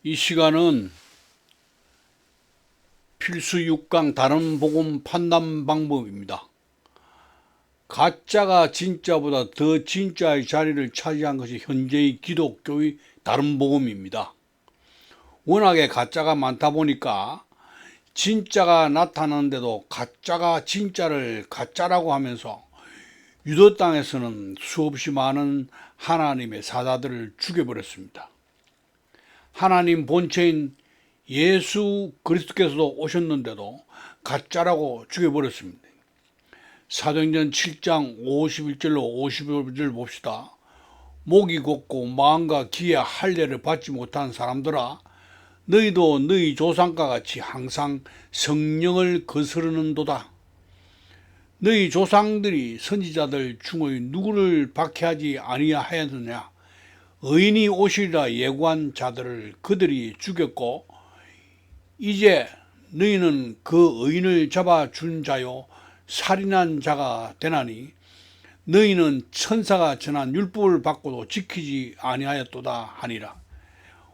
이 시간은 필수 6강 다른 복음 판단 방법입니다. 가짜가 진짜보다 더 진짜의 자리를 차지한 것이 현재의 기독교의 다른 복음입니다. 워낙에 가짜가 많다 보니까 진짜가 나타나는데도 가짜가 진짜를 가짜라고 하면서 유도 땅에서는 수없이 많은 하나님의 사자들을 죽여버렸습니다. 하나님 본체인 예수 그리스도께서도 오셨는데도 가짜라고 죽여버렸습니다. 사도행전 7장 51절로 52절 봅시다. 목이 곧고 마음과 귀에 할례를 받지 못한 사람들아, 너희도 너희 조상과 같이 항상 성령을 거스르는도다. 너희 조상들이 선지자들 중의 누구를 박해하지 아니하였느냐? 의인이 오시리라 예고한 자들을 그들이 죽였고, 이제 너희는 그 의인을 잡아준 자요 살인한 자가 되나니 너희는 천사가 전한 율법을 받고도 지키지 아니하였도다 하니라.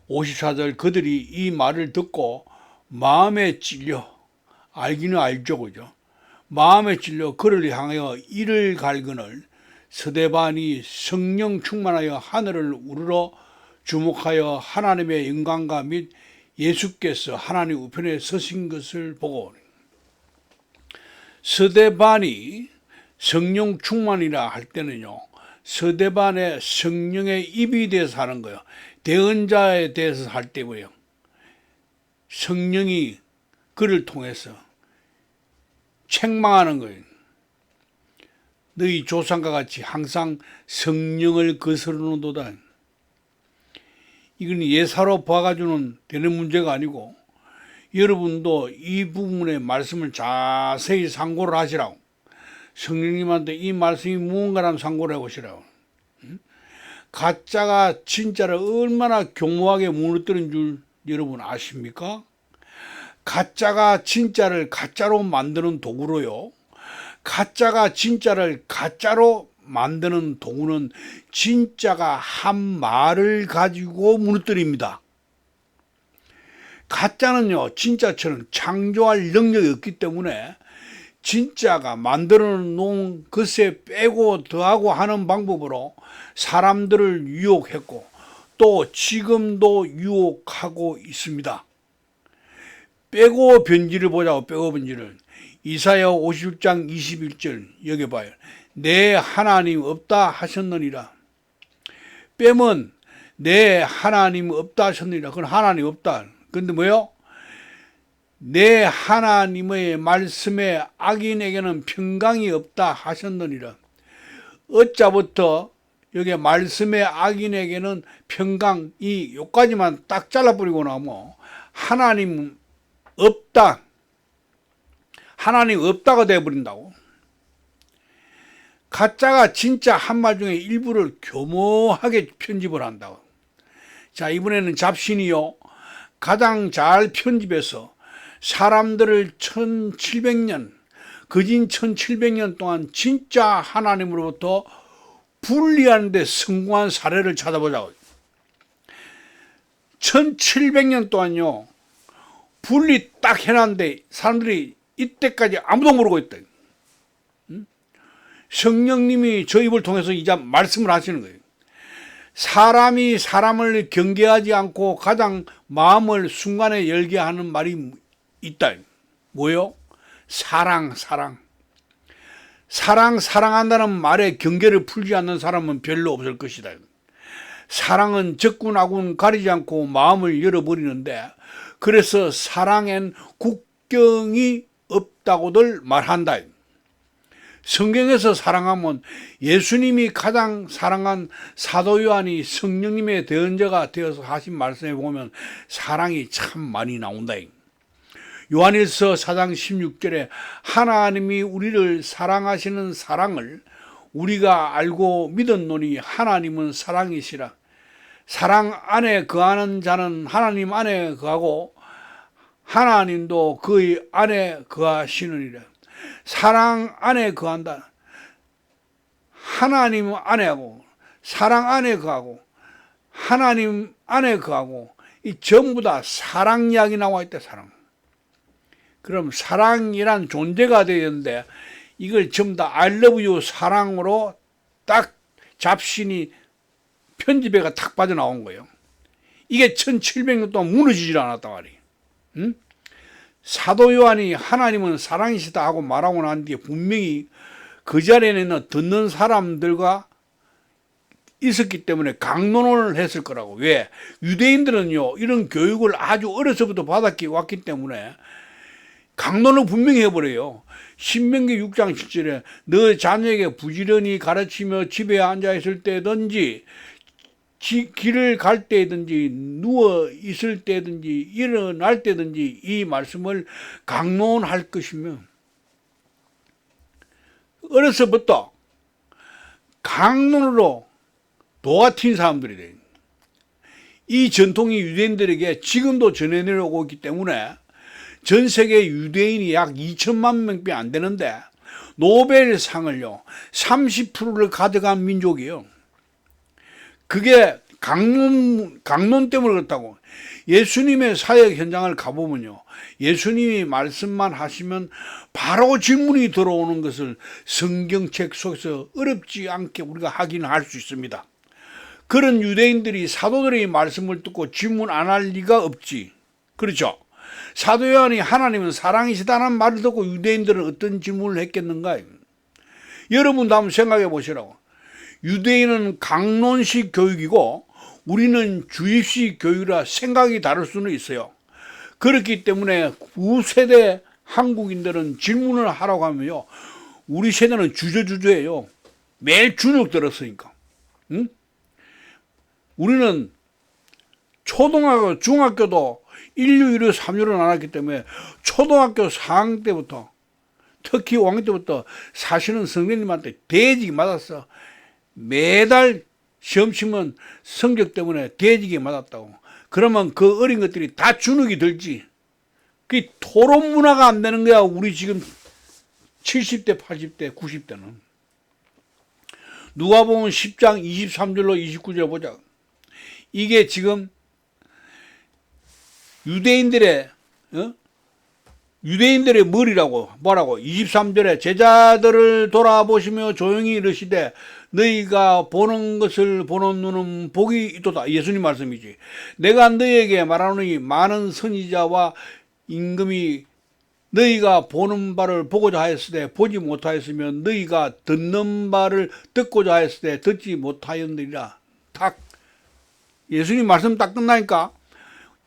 54절 그들이 이 말을 듣고 마음에 찔려, 알기는 알죠, 그죠? 마음에 찔려 그를 향하여 이를 갈그늘 스데반이 성령 충만하여 하늘을 우러러 주목하여 하나님의 영광과 및 예수께서 하나님 우편에 서신 것을 보고, 스데반이 성령 충만이라 할 때는요, 스데반의 성령의 입이 돼서 하는 거예요. 대언자에 대해서 할 때고요. 성령이 그를 통해서 책망하는 거예요. 너희 조상과 같이 항상 성령을 거스르는도다. 이건 예사로 봐가지고는 되는 문제가 아니고, 여러분도 이 부분의 말씀을 자세히 상고를 하시라고. 성령님한테 이 말씀이 무언가라면 상고를 해보시라고. 가짜가 진짜를 얼마나 교묘하게 무너뜨린 줄 여러분 아십니까? 가짜가 진짜를 가짜로 만드는 도구로요, 가짜가 진짜를 가짜로 만드는 도구는 진짜가 한 말을 가지고 무너뜨립니다. 가짜는요, 진짜처럼 창조할 능력이 없기 때문에 진짜가 만들어 놓은 것에 빼고 더하고 하는 방법으로 사람들을 유혹했고, 또 지금도 유혹하고 있습니다. 빼고 변질을 보자고. 빼고 변질을 이사야 56장 21절 여기 봐요. 내 하나님 없다 하셨느니라. 빼면 내 하나님 없다 하셨느니라. 그건 하나님 없다. 근데 뭐요? 내 하나님의 말씀에 악인에게는 평강이 없다 하셨느니라. 어짜부터 여기 말씀의 악인에게는 평강이 요까지만 딱 잘라버리고 나면 하나님 없다, 하나님 없다가 되어버린다고. 가짜가 진짜 한 말 중에 일부를 교묘하게 편집을 한다고. 자, 이번에는 잡신이요, 가장 잘 편집해서 사람들을 1700년, 거진 1700년 동안 진짜 하나님으로부터 분리하는 데 성공한 사례를 찾아보자고. 1700년 동안요, 분리 딱 해놨는데 사람들이 이때까지 아무도 모르고 있다. 성령님이 저 입을 통해서 이제 말씀을 하시는 거예요. 사람이 사람을 경계하지 않고 가장 마음을 순간에 열게 하는 말이 있다. 뭐요? 사랑, 사랑. 사랑한다는 말에 경계를 풀지 않는 사람은 별로 없을 것이다. 사랑은 적군, 악군 가리지 않고 마음을 열어버리는데, 그래서 사랑엔 국경이 없다고들 말한다. 성경에서 사랑하면 예수님이 가장 사랑한 사도 요한이 성령님의 대언자가 되어서 하신 말씀에 보면 사랑이 참 많이 나온다. 요한일서 4장 16절에 하나님이 우리를 사랑하시는 사랑을 우리가 알고 믿었노니 하나님은 사랑이시라. 사랑 안에 거하는 자는 하나님 안에 거하고 하나님도 그의 안에 거하시느니라. 사랑 안에 거한다. 하나님 안에 하고, 사랑 안에 거하고, 하나님 안에 거하고, 이 전부 다 사랑 이야기 나와 있다. 사랑. 그럼 사랑이란 존재가 되었는데 이걸 전부 다 I love you 사랑으로 딱 잡신이 편집해가 탁 빠져나온 거예요. 이게 1700년 동안 무너지질 않았단 말이에요. 응? 사도 요한이 하나님은 사랑이시다 하고 말하고 난 뒤에 분명히 그 자리에는 듣는 사람들과 있었기 때문에 강론을 했을 거라고. 왜? 유대인들은요 이런 교육을 아주 어려서부터 받았기 때문에 강론을 분명히 해버려요. 신명기 6장 7절에 너 자녀에게 부지런히 가르치며 집에 앉아 있을 때든지 길을 갈 때든지 누워 있을 때든지 일어날 때든지 이 말씀을 강론할 것이며, 어려서부터 강론으로 도화튄 사람들이 돼요. 이 전통이 유대인들에게 지금도 전해 내려오고 있기 때문에 전 세계 유대인이 약 2천만 명밖에 안 되는데 노벨상을요 30%를 가져간 민족이에요. 그게 강론 때문에 그렇다고. 예수님의 사역 현장을 가보면요 예수님이 말씀만 하시면 바로 질문이 들어오는 것을 성경책 속에서 어렵지 않게 우리가 확인할 수 있습니다. 그런 유대인들이 사도들의 말씀을 듣고 질문 안 할 리가 없지. 그렇죠? 사도 요한이 하나님은 사랑이시다는 말을 듣고 유대인들은 어떤 질문을 했겠는가? 여러분도 한번 생각해 보시라고. 유대인은 강론식 교육이고 우리는 주입식 교육이라 생각이 다를 수는 있어요. 그렇기 때문에 후세대 한국인들은 질문을 하라고 하면요 우리 세대는 주저주저해요. 매일 주눅 들었으니까. 응? 우리는 초등학교, 중학교도 1류, 2류, 3류를 나눴기 때문에 초등학교 4학년 때부터 특히 5학년 때부터 사실은 선생님한테 대지기 맞았어. 매달 시험 치면 성적 때문에 대지기 맞았다고. 그러면 그 어린 것들이 다 주눅이 들지. 그 토론 문화가 안 되는 거야. 우리 지금 70대, 80대, 90대는. 누가복음 10장 23절로 29절 보자. 이게 지금 유대인들의 머리라고. 뭐라고? 23절에 제자들을 돌아보시며 조용히 이르시되 너희가 보는 것을 보는 눈은 복이 있도다. 예수님 말씀이지. 내가 너희에게 말하노니 많은 선지자와 임금이 너희가 보는 바를 보고자 하였을 때 보지 못하였으며 너희가 듣는 바를 듣고자 하였을 때 듣지 못하였느니라. 딱 예수님 말씀 딱 끝나니까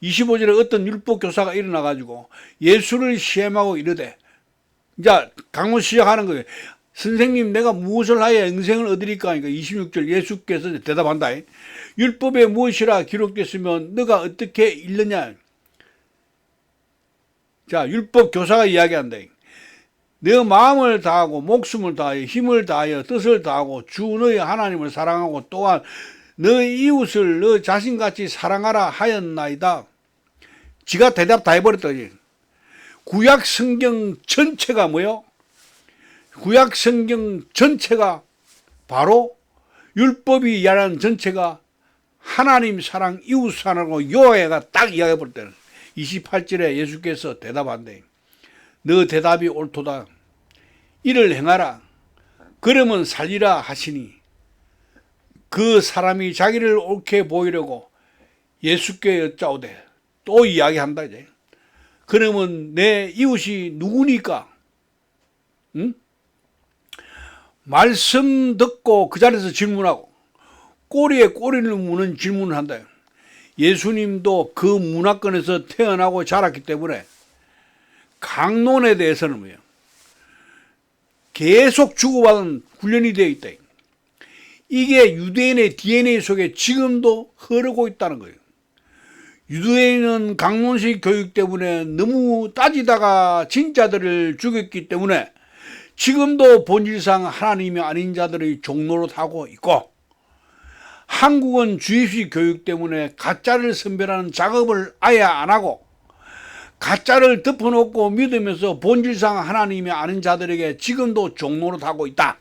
25절에 어떤 율법 교사가 일어나가지고 예수를 시험하고 이르되, 이제 강론 시작하는 거예요. 선생님 내가 무엇을 하여 영생을 얻으리까 하니까 26절 예수께서 대답한다. 율법에 무엇이라 기록됐으면 너가 어떻게 읽느냐. 자, 율법 교사가 이야기한다. 너 마음을 다하고 목숨을 다하여 힘을 다하여 뜻을 다하고 주 너희 하나님을 사랑하고 또한 너희 이웃을 너 자신같이 사랑하라 하였나이다. 지가 대답 다 해버렸다. 구약 성경 전체가 뭐요? 구약 성경 전체가 바로 율법이 이야기하는 전체가 하나님 사랑, 이웃 사랑하고 요해가 딱 이야기해버렸다. 28절에 예수께서 대답한대. 너 대답이 옳도다. 이를 행하라. 그러면 살리라 하시니 그 사람이 자기를 옳게 보이려고 예수께 여짜오되 또 이야기한다 이제. 그러면 내 이웃이 누구니까? 응? 말씀 듣고 그 자리에서 질문하고 꼬리에 꼬리를 무는 질문을 한다. 예수님도 그 문화권에서 태어나고 자랐기 때문에 강론에 대해서는 뭐예요? 계속 주고받은 훈련이 되어 있다. 이게 유대인의 DNA 속에 지금도 흐르고 있다는 거예요. 유대인은 강론식 교육 때문에 너무 따지다가 진짜들을 죽였기 때문에 지금도 본질상 하나님이 아닌 자들의 종노릇하고 있고, 한국은 주입식 교육 때문에 가짜를 선별하는 작업을 아예 안 하고 가짜를 덮어놓고 믿으면서 본질상 하나님이 아닌 자들에게 지금도 종노릇하고 있다.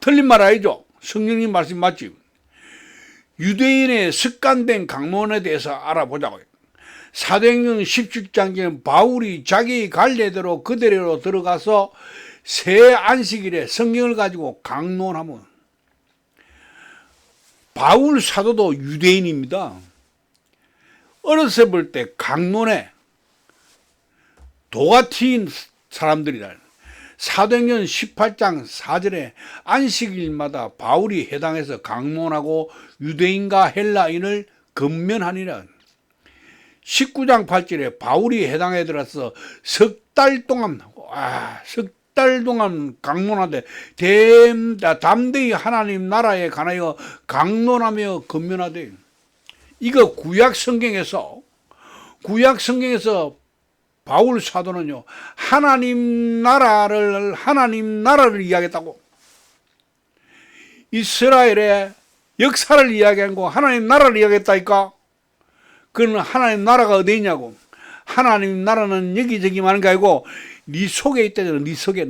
틀린 말 아니죠? 성령님 말씀 맞지? 유대인의 습관된 강론에 대해서 알아보자고요. 사도행전 17장에는 바울이 자기 갈래대로 그대로 들어가서 새 안식일에 성경을 가지고 강론하면, 바울 사도도 유대인입니다. 어렸을 볼 때 강론에 도가 튀인 사람들이라. 사도행전 18장 4절에 안식일마다 바울이 해당해서 강론하고 유대인과 헬라인을 근면하니라. 19장 8절에 바울이 해당에 들어서 석 달 동안 강론하되 담대히 하나님 나라에 관하여 강론하며 근면하되. 이거 구약 성경에서 바울 사도는요, 하나님 나라를 이야기했다고. 이스라엘의 역사를 이야기한 거 하나님 나라를 이야기했다니까. 그건 하나님 나라가 어디 있냐고. 하나님 나라는 여기저기 많은 게 아니고 네 속에 있다잖아. 네 속에.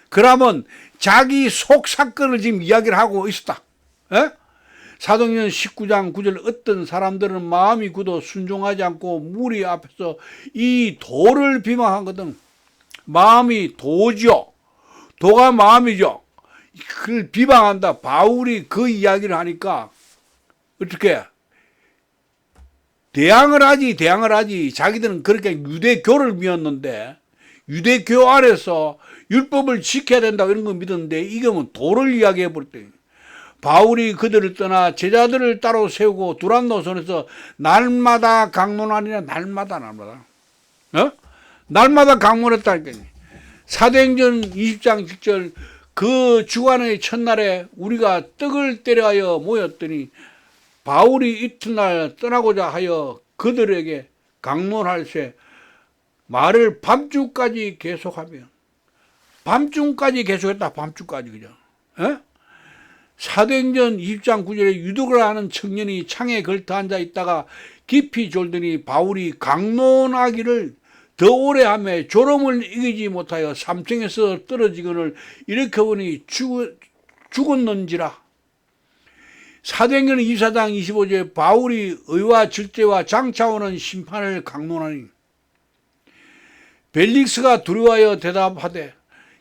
그러면 자기 속 사건을 지금 이야기를 하고 있었다. 에? 사도행전 19장 9절, 어떤 사람들은 마음이 굳어 순종하지 않고 무리 앞에서 이 도를 비방하거든. 마음이 도죠. 도가 마음이죠. 그걸 비방한다. 바울이 그 이야기를 하니까 어떻게 대항을 하지. 자기들은 그렇게 유대교를 믿었는데, 유대교 안에서 율법을 지켜야 된다고 이런 거 믿었는데, 이게 뭐 도를 이야기해 볼 때, 바울이 그들을 떠나 제자들을 따로 세우고 두란 노선에서 날마다 강론하니라. 날마다 강론했다니까. 사도행전 20장 6절, 그 주간의 첫날에 우리가 떡을 때려하여 모였더니 바울이 이튿날 떠나고자 하여 그들에게 강론할새 말을 밤중까지 계속하며. 밤중까지 계속했다. 밤중까지. 그죠? 에? 사도행전 20장 9절에 유독을 하는 청년이 창에 걸터 앉아 있다가 깊이 졸더니 바울이 강론하기를 더 오래 하며 졸음을 이기지 못하여 3층에서 떨어지거늘 일으켜보니 죽었는지라. 사도행전 24장 25절에 바울이 의와 질죄와 장차오는 심판을 강론하니 벨릭스가 두려워하여 대답하되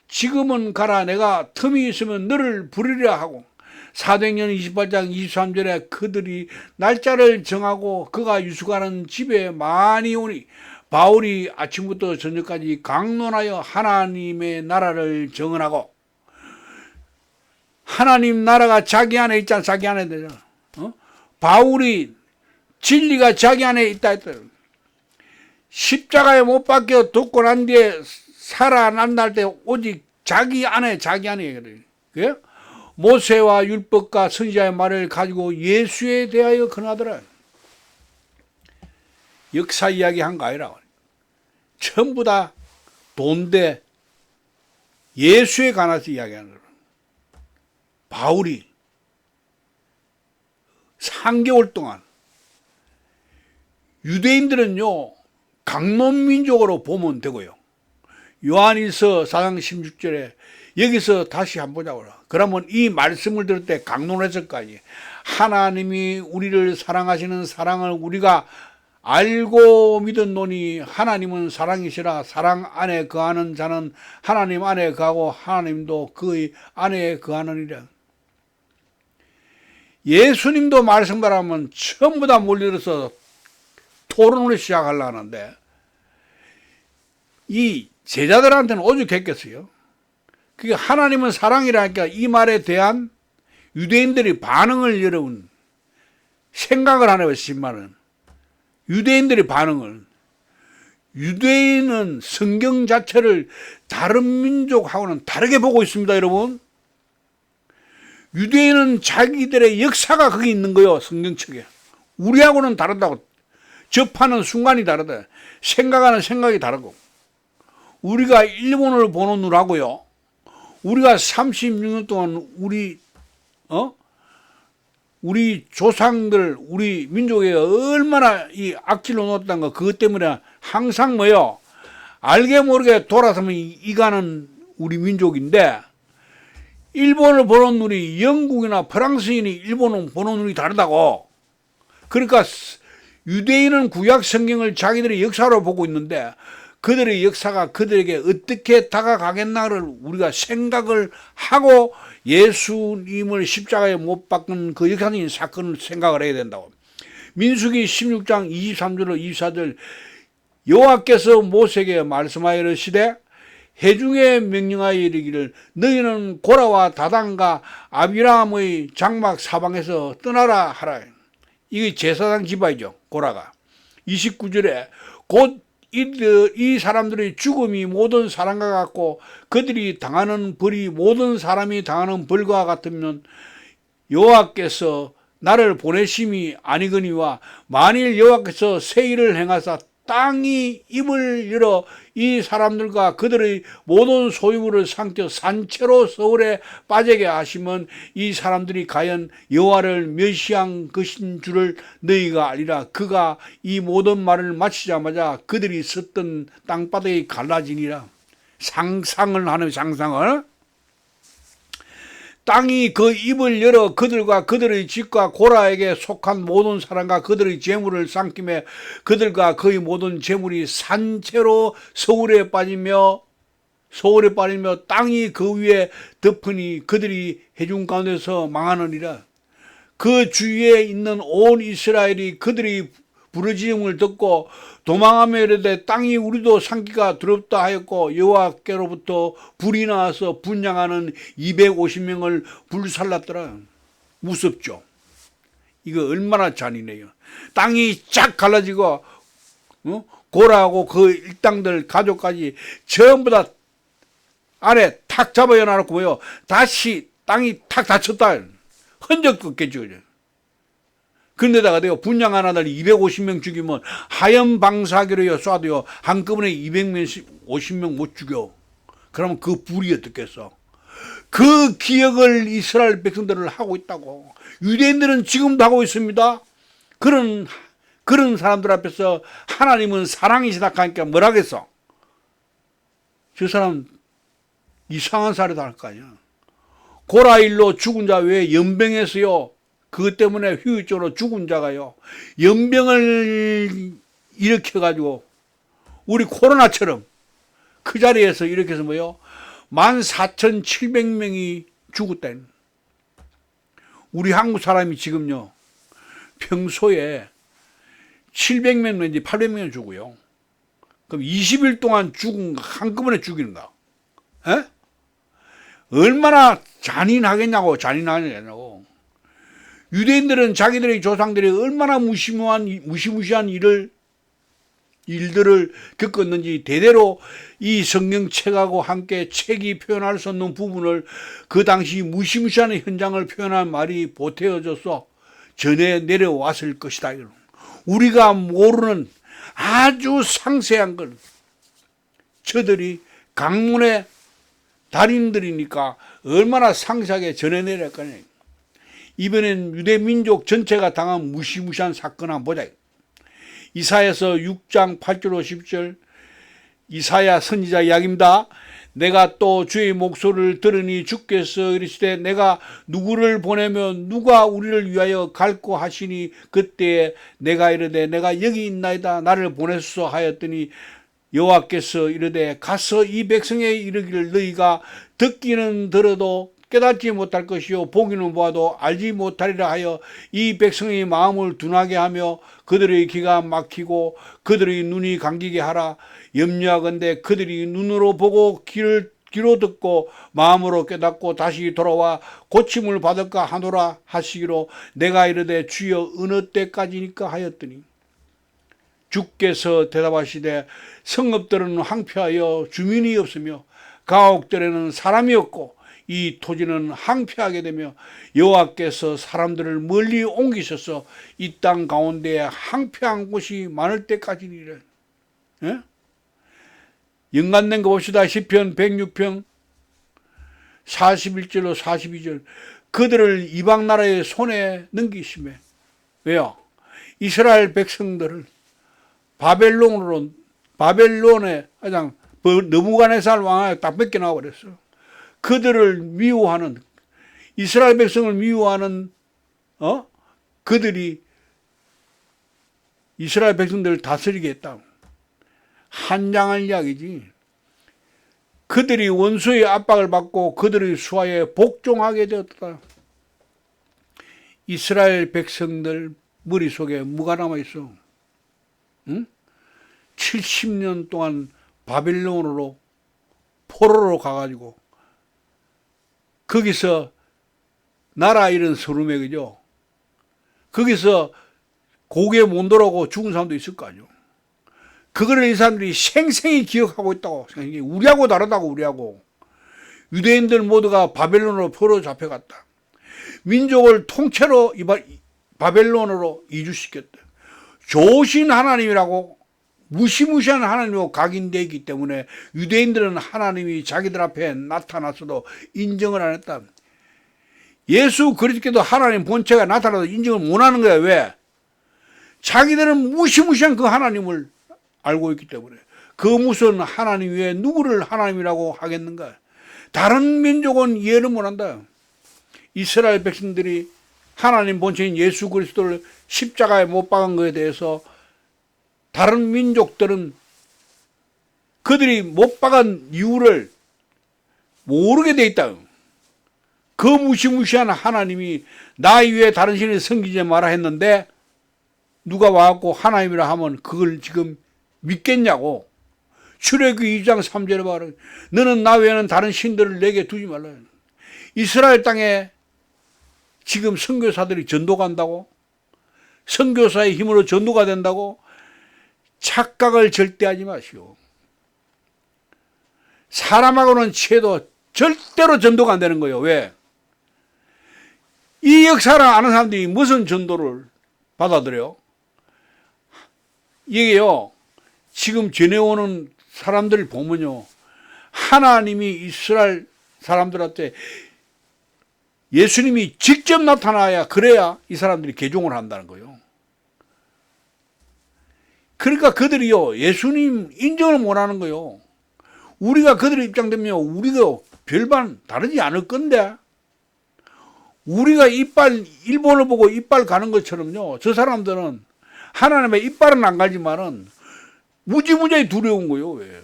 지금은 가라. 내가 틈이 있으면 너를 부르리라 하고. 사도행전 28장 23절에 그들이 날짜를 정하고 그가 유숙하는 집에 많이 오니 바울이 아침부터 저녁까지 강론하여 하나님의 나라를 정언하고. 하나님 나라가 자기 안에 있잖아. 자기 안에 되잖아. 바울이 진리가 자기 안에 있다 했다. 십자가에 못 박혀 죽고 난 뒤에 살아난다 때 오직 자기 안에 그래? 모세와 율법과 선지자의 말을 가지고 예수에 대하여 권하더라. 역사 이야기 한 거 아니라 전부 다 돈대 예수에 관해서 이야기하는 거라. 바울이 3개월 동안 유대인들은요 강론민족으로 보면 되고요. 요한일서 4장 16절에 여기서 다시 한번 보자고. 그러면 이 말씀을 들을 때 강론했을 거 아니에요. 하나님이 우리를 사랑하시는 사랑을 우리가 알고 믿었노니 하나님은 사랑이시라. 사랑 안에 거하는 자는 하나님 안에 거하고 하나님도 그의 안에 거하느니라. 예수님도 말씀하라면 전부 다 몰려들어서 토론을 시작하려고 하는데 이 제자들한테는 오죽했겠어요. 그게 하나님은 사랑이라니까 이 말에 대한 유대인들이 반응을 여러분 생각을 안 해요. 10만은 유대인들의 반응을. 유대인은 성경 자체를 다른 민족하고는 다르게 보고 있습니다. 여러분, 유대인은 자기들의 역사가 거기 있는 거예요. 성경책에. 우리하고는 다르다고. 접하는 순간이 다르다. 생각하는 생각이 다르고. 우리가 일본을 보는 눈하고요, 우리가 36년 동안 우리 조상들, 우리 민족에 얼마나 이 악질로 놓았다는 거, 그것 때문에 항상 뭐요? 알게 모르게 돌아서면 이가는 우리 민족인데, 일본을 보는 눈이 영국이나 프랑스인이 일본을 보는 눈이 다르다고. 그러니까 유대인은 구약 성경을 자기들의 역사로 보고 있는데 그들의 역사가 그들에게 어떻게 다가가겠나를 우리가 생각을 하고 예수님을 십자가에 못 박은 그 역사적인 사건을 생각을 해야 된다고. 민수기 16장 23절로 24절 여호와께서 모세에게 말씀하여 이르시되 회중에 명령하여 이르기를 너희는 고라와 다단과 아비람의 장막 사방에서 떠나라 하라. 이게 제사장 지파이죠. 고라가. 29절에 곧 이 사람들의 죽음이 모든 사람과 같고 그들이 당하는 벌이 모든 사람이 당하는 벌과 같으면 여호와께서 나를 보내심이 아니거니와 만일 여호와께서 새 일을 행하사 땅이 입을 열어 이 사람들과 그들의 모든 소유물을 삼켜 산채로 서울에 빠지게 하시면 이 사람들이 과연 여호와를 멸시한 것인 줄을 너희가 알리라. 그가 이 모든 말을 마치자마자 그들이 섰던 땅바닥이 갈라지니라. 상상을 하는 상상을. 땅이 그 입을 열어 그들과 그들의 집과 고라에게 속한 모든 사람과 그들의 재물을 삼키며 그들과 그의 모든 재물이 산채로 서울에 빠지며 땅이 그 위에 덮으니 그들이 회중 가운데서 망하느니라. 그 주위에 있는 온 이스라엘이 그들의 부르짖음을 듣고 도망하며 이르되 땅이 우리도 삼기가 두렵다 하였고 여호와께로부터 불이 나와서 분향하는 250명을 불살랐더라. 무섭죠. 이거 얼마나 잔인해요. 땅이 쫙 갈라지고 고라하고 그 일당들 가족까지 전부 다 아래 탁 잡아여 놔놓고 뭐요 다시 땅이 탁 닫혔다. 흔적도 없겠죠. 그런데다가 분양 하나들 250명 죽이면 하얀 방사기로요 쏴도요 한꺼번에 200명씩 50명 못 죽여. 그러면 그 불이 어떻겠어. 그 기억을 이스라엘 백성들을 하고 있다고. 유대인들은 지금도 하고 있습니다. 그런 사람들 앞에서 하나님은 사랑이시다 하니까 뭐라 하겠어. 저 사람 이상한 사례다 할 거 아니야. 고라일로 죽은 자 외에 연병에서요 그것 때문에 후유증으로 죽은 자가요 연병을 일으켜가지고 우리 코로나처럼 그 자리에서 이렇게 해서 뭐요 14,700명이 죽었다. 우리 한국 사람이 지금요 평소에 700명 내지 800명 죽어요. 그럼 20일 동안 죽은 한꺼번에 죽이는가? 에? 얼마나 잔인하겠냐고. 유대인들은 자기들의 조상들이 얼마나 무시무시한 일들을 겪었는지 대대로 이 성경책하고 함께 책이 표현할 수 없는 부분을 그 당시 무시무시한 현장을 표현한 말이 보태어져서 전해 내려왔을 것이다. 우리가 모르는 아주 상세한 걸 저들이 강문의 달인들이니까 얼마나 상세하게 전해 내렸거냐. 이번엔 유대민족 전체가 당한 무시무시한 사건 한번 보자. 이사야서 6장 8절 10절 이사야 선지자 이야기입니다. 내가 또 주의 목소리를 들으니 주께서 이르시되 내가 누구를 보내면 누가 우리를 위하여 갈고 하시니 그때에 내가 이르되 내가 여기 있나이다 나를 보내소서 하였더니 여호와께서 이르되 가서 이 백성에 이르기를 너희가 듣기는 들어도 깨닫지 못할 것이요 보기는 보아도 알지 못하리라 하여 이 백성의 마음을 둔하게 하며 그들의 귀가 막히고 그들의 눈이 감기게 하라. 염려하건대 그들이 눈으로 보고 귀로 듣고 마음으로 깨닫고 다시 돌아와 고침을 받을까 하노라 하시기로 내가 이르되 주여 어느 때까지니까 하였더니 주께서 대답하시되 성읍들은 황폐하여 주민이 없으며 가옥들에는 사람이 없고 이 토지는 황폐하게 되며 여호와께서 사람들을 멀리 옮기셔서 이 땅 가운데에 황폐한 곳이 많을 때까지니라. 예? 연관된 거 봅시다. 시편 106편 41절로 42절 그들을 이방 나라의 손에 넘기시매. 왜요? 이스라엘 백성들을 바벨론에 가장 느부갓네살 왕에 딱 뺏겨나와 버렸어. 그들을 미워하는, 이스라엘 백성을 미워하는 그들이 이스라엘 백성들을 다스리게 했다. 한장할 이야기지. 그들이 원수의 압박을 받고 그들의 수하에 복종하게 되었다. 이스라엘 백성들 머릿속에 뭐가 남아있어? 응? 70년 동안 바벨론으로 포로로 가가지고 거기서 나라 잃은 서름에, 그죠? 거기서 고개 못 돌아오고 죽은 사람도 있을 거 아니에요. 그거를 이 사람들이 생생히 기억하고 있다고 생각해. 우리하고 다르다고. 우리하고 유대인들 모두가 바벨론으로 포로 잡혀갔다. 민족을 통째로 바벨론으로 이주시켰다. 좋으신 하나님이라고, 무시무시한 하나님으로 각인되어 있기 때문에 유대인들은 하나님이 자기들 앞에 나타났어도 인정을 안 했다. 예수 그리스도께도 하나님 본체가 나타나도 인정을 못하는 거야. 왜? 자기들은 무시무시한 그 하나님을 알고 있기 때문에. 그 무슨 하나님 외에 누구를 하나님이라고 하겠는가? 다른 민족은 이해를 못한다. 이스라엘 백성들이 하나님 본체인 예수 그리스도를 십자가에 못 박은 것에 대해서 다른 민족들은 그들이 못 박은 이유를 모르게 돼 있다. 그 무시무시한 하나님이 나 이외에 다른 신을 섬기지 마라 했는데 누가 와갖고 하나님이라 하면 그걸 지금 믿겠냐고. 출애굽기 2장 3절에 봐라. 너는 나 외에는 다른 신들을 내게 두지 말라. 이스라엘 땅에 지금 선교사들이 전도 간다고? 선교사의 힘으로 전도가 된다고? 착각을 절대 하지 마시오. 사람하고는 채도 절대로 전도가 안 되는 거예요. 왜? 이 역사를 아는 사람들이 무슨 전도를 받아들여요? 이게요, 지금 전해오는 사람들을 보면요, 하나님이 이스라엘 사람들한테 예수님이 직접 나타나야, 그래야 이 사람들이 개종을 한다는 거예요. 그러니까 그들이요, 예수님 인정을 못 하는 거예요. 우리가 그들의 입장 되면 우리가 별반 다르지 않을 건데, 우리가 일본을 보고 이빨 가는 것처럼요, 저 사람들은 하나님의 이빨은 안 가지만은 무지무지하게 두려운 거예요. 왜?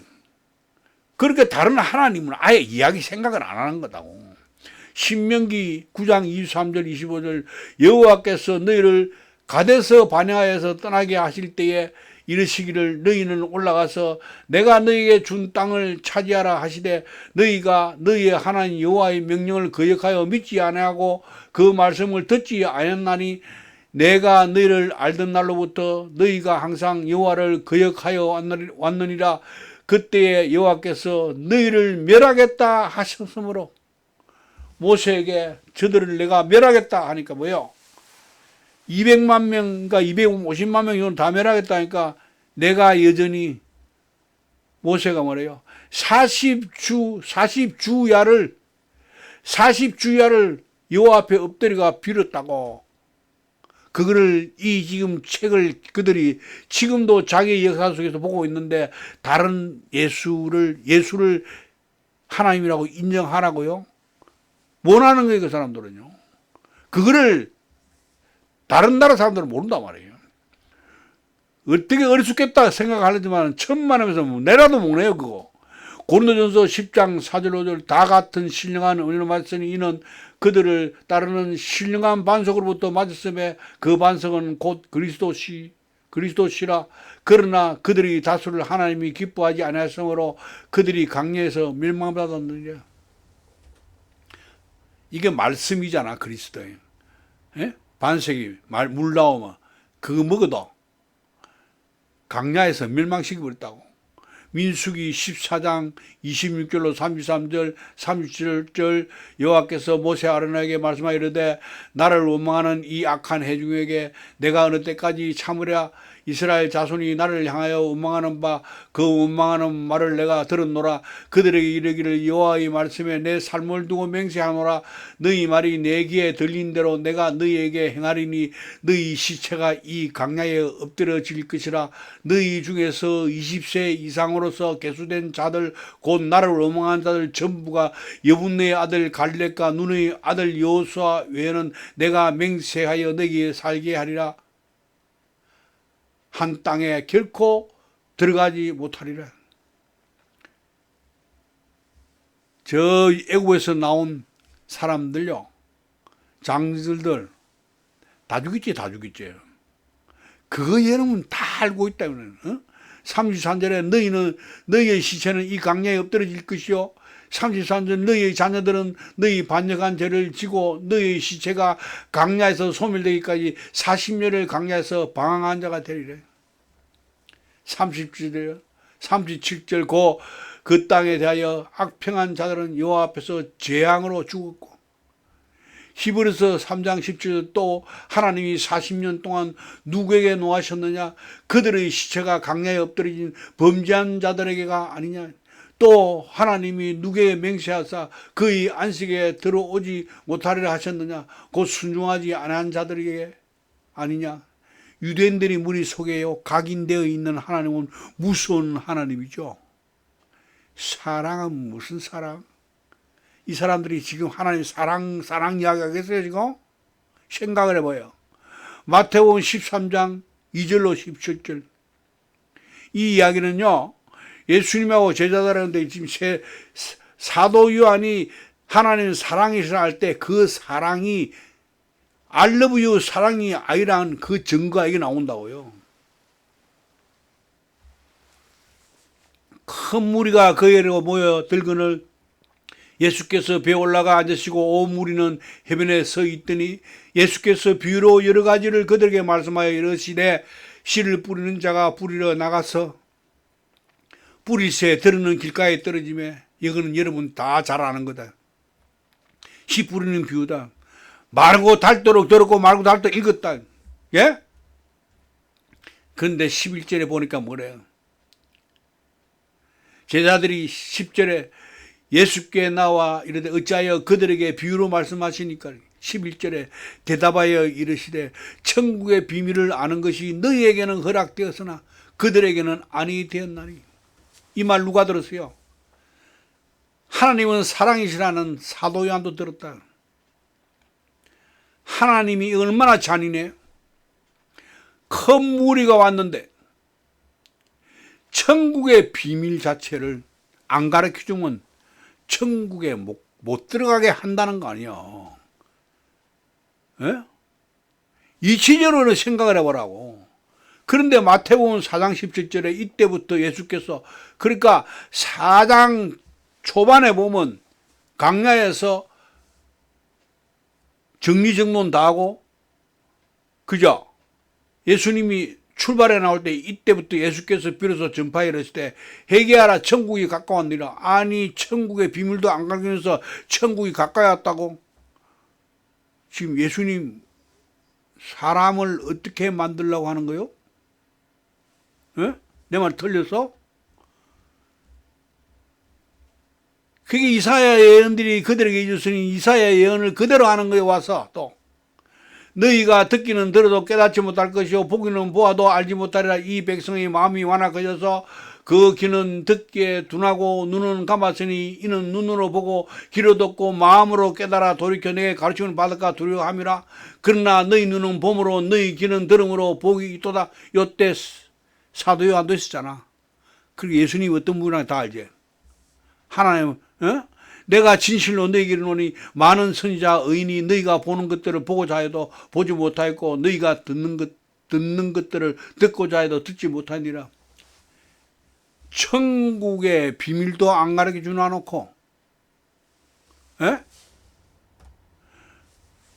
그렇게 다른 하나님은 아예 이야기 생각을 안 하는 거다고. 신명기 9장 23절 25절 여호와께서 너희를 가데스 바네아에서 떠나게 하실 때에 이르시기를 너희는 올라가서 내가 너희에게 준 땅을 차지하라 하시되 너희가 너희의 하나님 여호와의 명령을 거역하여 믿지 아니하고 그 말씀을 듣지 아니하나니 내가 너희를 알던 날로부터 너희가 항상 여호와를 거역하여 왔느니라. 그때에 여호와께서 너희를 멸하겠다 하셨으므로 모세에게 저들을 내가 멸하겠다 하니까 뭐예요? 200만 명인가 250만 명 이건 다 멸하겠다 하니까 내가 여전히 모세가 뭐래요? 40주야를 여호와 앞에 엎드려가 빌었다고. 그거를 이 지금 책을 그들이 지금도 자기 역사 속에서 보고 있는데 다른 예수를 하나님이라고 인정하라고요? 원하는 거예요. 그 사람들은요. 그거를 다른 나라 사람들은 모른단 말이에요. 어떻게 어리숙겠다 생각하려지만 천만에서 내라도 못 내요. 그거. 고린도전서 10장 4절 5절 다 같은 신령한 은혜로 맞으니 이는 그들을 따르는 신령한 반석으로부터 맞았음에 그 반석은 곧 그리스도시라. 그러나 그들이 다수를 하나님이 기뻐하지 아니하였으므로 그들이 강야에서 멸망받았느니라. 이게 말씀이잖아. 그리스도예요. 예? 반석이 물 나오면 그거 먹어도 강야에서 멸망시켜버렸다고. 민수기 14장 26절로 33절 37절 여호와께서 모세 아론에게 말씀하여 이르되 나를 원망하는 이 악한 회중에게 내가 어느 때까지 참으랴. 이스라엘 자손이 나를 향하여 원망하는 바 그 원망하는 말을 내가 들었노라. 그들에게 이르기를 여호와의 말씀에 내 삶을 두고 맹세하노라. 너희 말이 내 귀에 들린 대로 내가 너희에게 행하리니 너희 시체가 이 강야에 엎드려질 것이라. 너희 중에서 20세 이상으로 사람으로서 계수된 자들 곧 나를 원망한 자들 전부가 여분네의 아들 갈렙과 눈의 아들 여호수아 외에는 내가 맹세하여 너희에게 살게 하리라. 한 땅에 결코 들어가지 못하리라. 저 애굽에서 나온 사람들요, 장들들 다 죽겠지, 다 죽겠지. 그거 여러분 다 알고 있다. 33절에 너희는 너희의 시체는 이 강야에 엎드러질 것이요 33절 너희의 자녀들은 너희 반역한 죄를 지고 너희의 시체가 강야에서 소멸되기까지 40년을 강야에서 방황한 자가 되리래. 37절 그 땅에 대하여 악평한 자들은 여호와 앞에서 재앙으로 죽었고, 히브리서 3장 10절 또 하나님이 40년 동안 누구에게 노하셨느냐? 그들의 시체가 강야에 엎드려진 범죄한 자들에게가 아니냐? 또 하나님이 누구에게 맹세하사 그의 안식에 들어오지 못하리라 하셨느냐? 곧 순종하지 않은 자들에게 아니냐? 유대인들이 무리 속에요 각인되어 있는 하나님은 무서운 하나님이죠. 사랑은 무슨 사랑? 이 사람들이 지금 하나님 사랑 이야기 하겠어요 지금? 생각을 해봐요. 마태복음 13장 2절로 17절 이 이야기는요, 예수님하고 제자들한테 지금 사도 요한이 하나님 사랑이시라 할 때 그 사랑이 I love you 사랑이 아니란 그 증거가 이게 나온다고요. 큰 무리가 그에게 모여 들거늘 예수께서 배에 올라가 앉으시고 온 무리는 해변에 서 있더니 예수께서 비유로 여러 가지를 그들에게 말씀하여 이르시되 씨를 뿌리는 자가 뿌리러 나가서 뿌리새 들으는 길가에 떨어지매, 이거는 여러분 다 잘 아는 거다. 씨 뿌리는 비유다. 말고 닳도록 들었고 말고 닳도록 읽었다. 예? 그런데 11절에 보니까 뭐래요? 제자들이 10절에 예수께 나와 이르되 어찌하여 그들에게 비유로 말씀하시니까 11절에 대답하여 이르시되 천국의 비밀을 아는 것이 너희에게는 허락되었으나 그들에게는 아니 되었나니. 이 말 누가 들었어요? 하나님은 사랑이시라는 사도 요한도 들었다. 하나님이 얼마나 잔인해요? 큰 무리가 왔는데 천국의 비밀 자체를 안 가르쳐주면 천국에 못 들어가게 한다는 거 아니야. 예? 이치적으로 생각을 해보라고. 그런데 마태복음 4장 17절에 이때부터 예수께서, 그러니까 4장 초반에 보면 강야에서 정리정돈 다 하고, 그죠? 예수님이 출발해 나올 때 이때부터 예수께서 비로소 전파에 이르실 때 회개하라 천국이 가까웠느니라. 아니 천국의 비밀도 안 가르치면서 천국이 가까이 왔다고? 지금 예수님 사람을 어떻게 만들려고 하는 거요? 예? 내 말 틀렸어? 그게 이사야 예언들이 그들에게 있었으니 이사야 예언을 그대로 하는 거에 와서 또 너희가 듣기는 들어도 깨닫지 못할 것이요 보기는 보아도 알지 못하리라. 이 백성의 마음이 완악해져서 그 귀는 듣기에 둔하고 눈은 감았으니 이는 눈으로 보고 귀로 듣고 마음으로 깨달아 돌이켜 내게 가르침을 받을까 두려워함이라. 그러나 너희 눈은 봄으로 너희 귀는 들음으로 복이 있도다. 요때 사도 요한도 있었잖아. 그리고 예수님이 어떤 분이나 다 알지. 하나님 내가 진실로 너희에게 이르노니 많은 선지자 의인이 너희가 보는 것들을 보고자 해도 보지 못하였고 너희가 듣는 것들을 듣고자 해도 듣지 못하니라. 천국의 비밀도 안 가르쳐 주나 놓고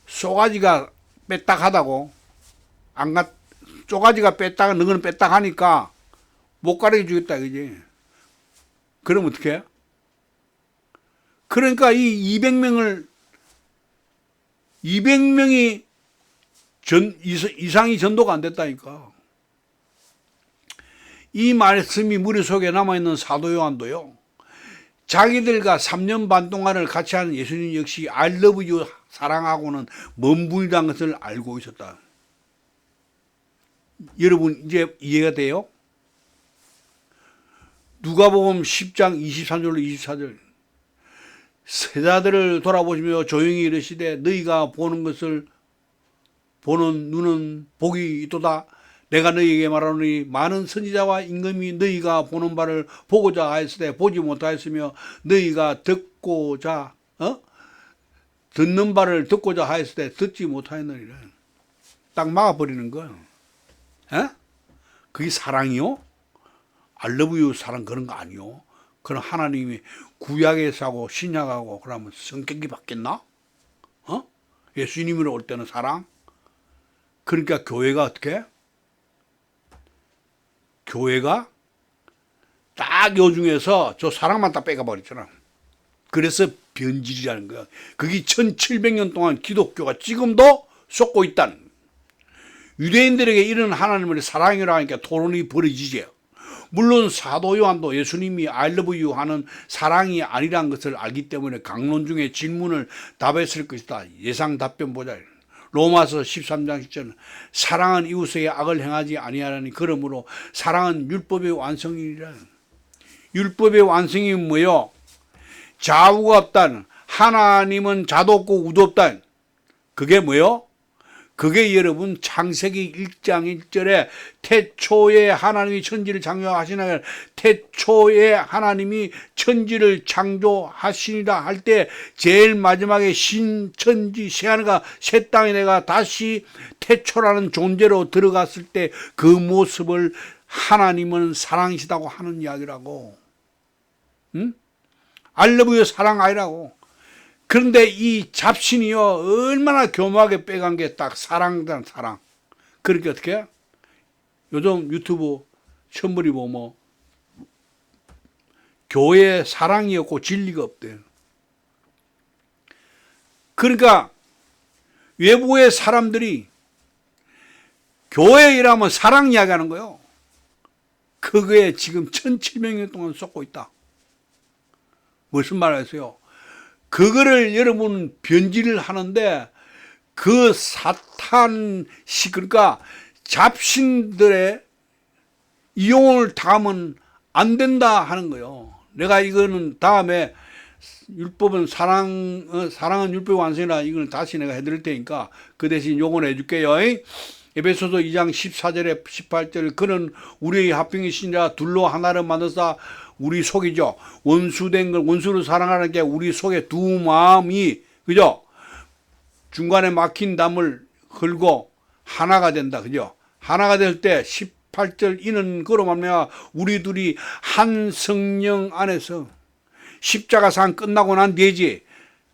쪼가지가 빼딱하다고 쪼가지가 빼딱 너는 빼딱하니까 못 가르쳐 주겠다 그지? 그럼 어떻게 해? 그러니까 이 200명이 이상이 전도가 안 됐다니까. 이 말씀이 머릿속에 남아있는 사도 요한도요, 자기들과 3년 반 동안을 같이 하는 예수님 역시 I love you 사랑하고는 먼 분이라는 것을 알고 있었다. 여러분 이제 이해가 돼요? 누가복음 10장 23절로 24절. 세자들을 돌아보시며 조용히 이르시되 너희가 보는 것을 보는 눈은 복이 있도다. 내가 너희에게 말하노니 많은 선지자와 임금이 너희가 보는 바를 보고자 하였으되 보지 못하였으며 너희가 듣고자 듣는 바를 듣고자 하였으되 듣지 못하였느니라. 딱 막아버리는 거야. 그게 사랑이요? 알러브유 사랑 그런 거 아니요. 그럼 하나님이 구약에서 하고 신약하고 그러면 성격이 바뀌었나? 예수님으로 올 때는 사랑. 그러니까 교회가 어떻게? 교회가 딱 요 중에서 저 사랑만 딱 빼가버렸잖아. 그래서 변질이라는 거야. 그게 1700년 동안 기독교가 지금도 쏟고 있다는. 유대인들에게 이런 하나님의 사랑이라 하니까 토론이 벌어지죠. 물론 사도 요한도 예수님이 I love you 하는 사랑이 아니란 것을 알기 때문에 강론 중에 질문을 답했을 것이다. 예상 답변 보자. 로마서 13장 10절은 사랑은 이웃에게 악을 행하지 아니하라니 그러므로 사랑은 율법의 완성이니라. 율법의 완성이 뭐요? 좌우가 없다는, 하나님은 자도 없고 우도 없다는. 그게 뭐요? 그게 여러분 창세기 1장 1절에 태초에 하나님이 천지를 창조하시나, 태초에 하나님이 천지를 창조하시니라 할 때 제일 마지막에 신천지 새하늘과 새 땅에 내가 다시 태초라는 존재로 들어갔을 때 그 모습을 하나님은 사랑이시다고 하는 이야기라고. 응? 알러브유 사랑 아니라고. 그런데 이 잡신이요, 얼마나 교묘하게 빼간 게 딱 사랑이란 사랑. 그렇게 어떻게? 요즘 유튜브 천벌이 보면 교회에 사랑이 없고 진리가 없대요. 그러니까 외부의 사람들이 교회에 일하면 사랑 이야기하는 거예요. 그거에 지금 1700년 동안 쏟고 있다. 무슨 말 하세요? 그거를 여러분 변질을 하는데 그 사탄식, 그러니까 잡신들의 이용을 당하면 안 된다 하는 거예요. 내가 이거는 다음에 율법은 사랑은 율법의 완성이라 이걸 다시 내가 해드릴 테니까 그 대신 요건 해줄게요. 에베소서 2장 14절에 18절 그는 우리의 합병이시니라 둘로 하나를 만드사 우리 속이죠. 원수된 걸 원수를 사랑하는 게 우리 속에 두 마음이 그죠? 중간에 막힌 담을 헐고 하나가 된다. 그죠? 하나가 될 때 18절 이는 그로 말미암아 우리 둘이 한 성령 안에서 십자가상 끝나고 난 뒤지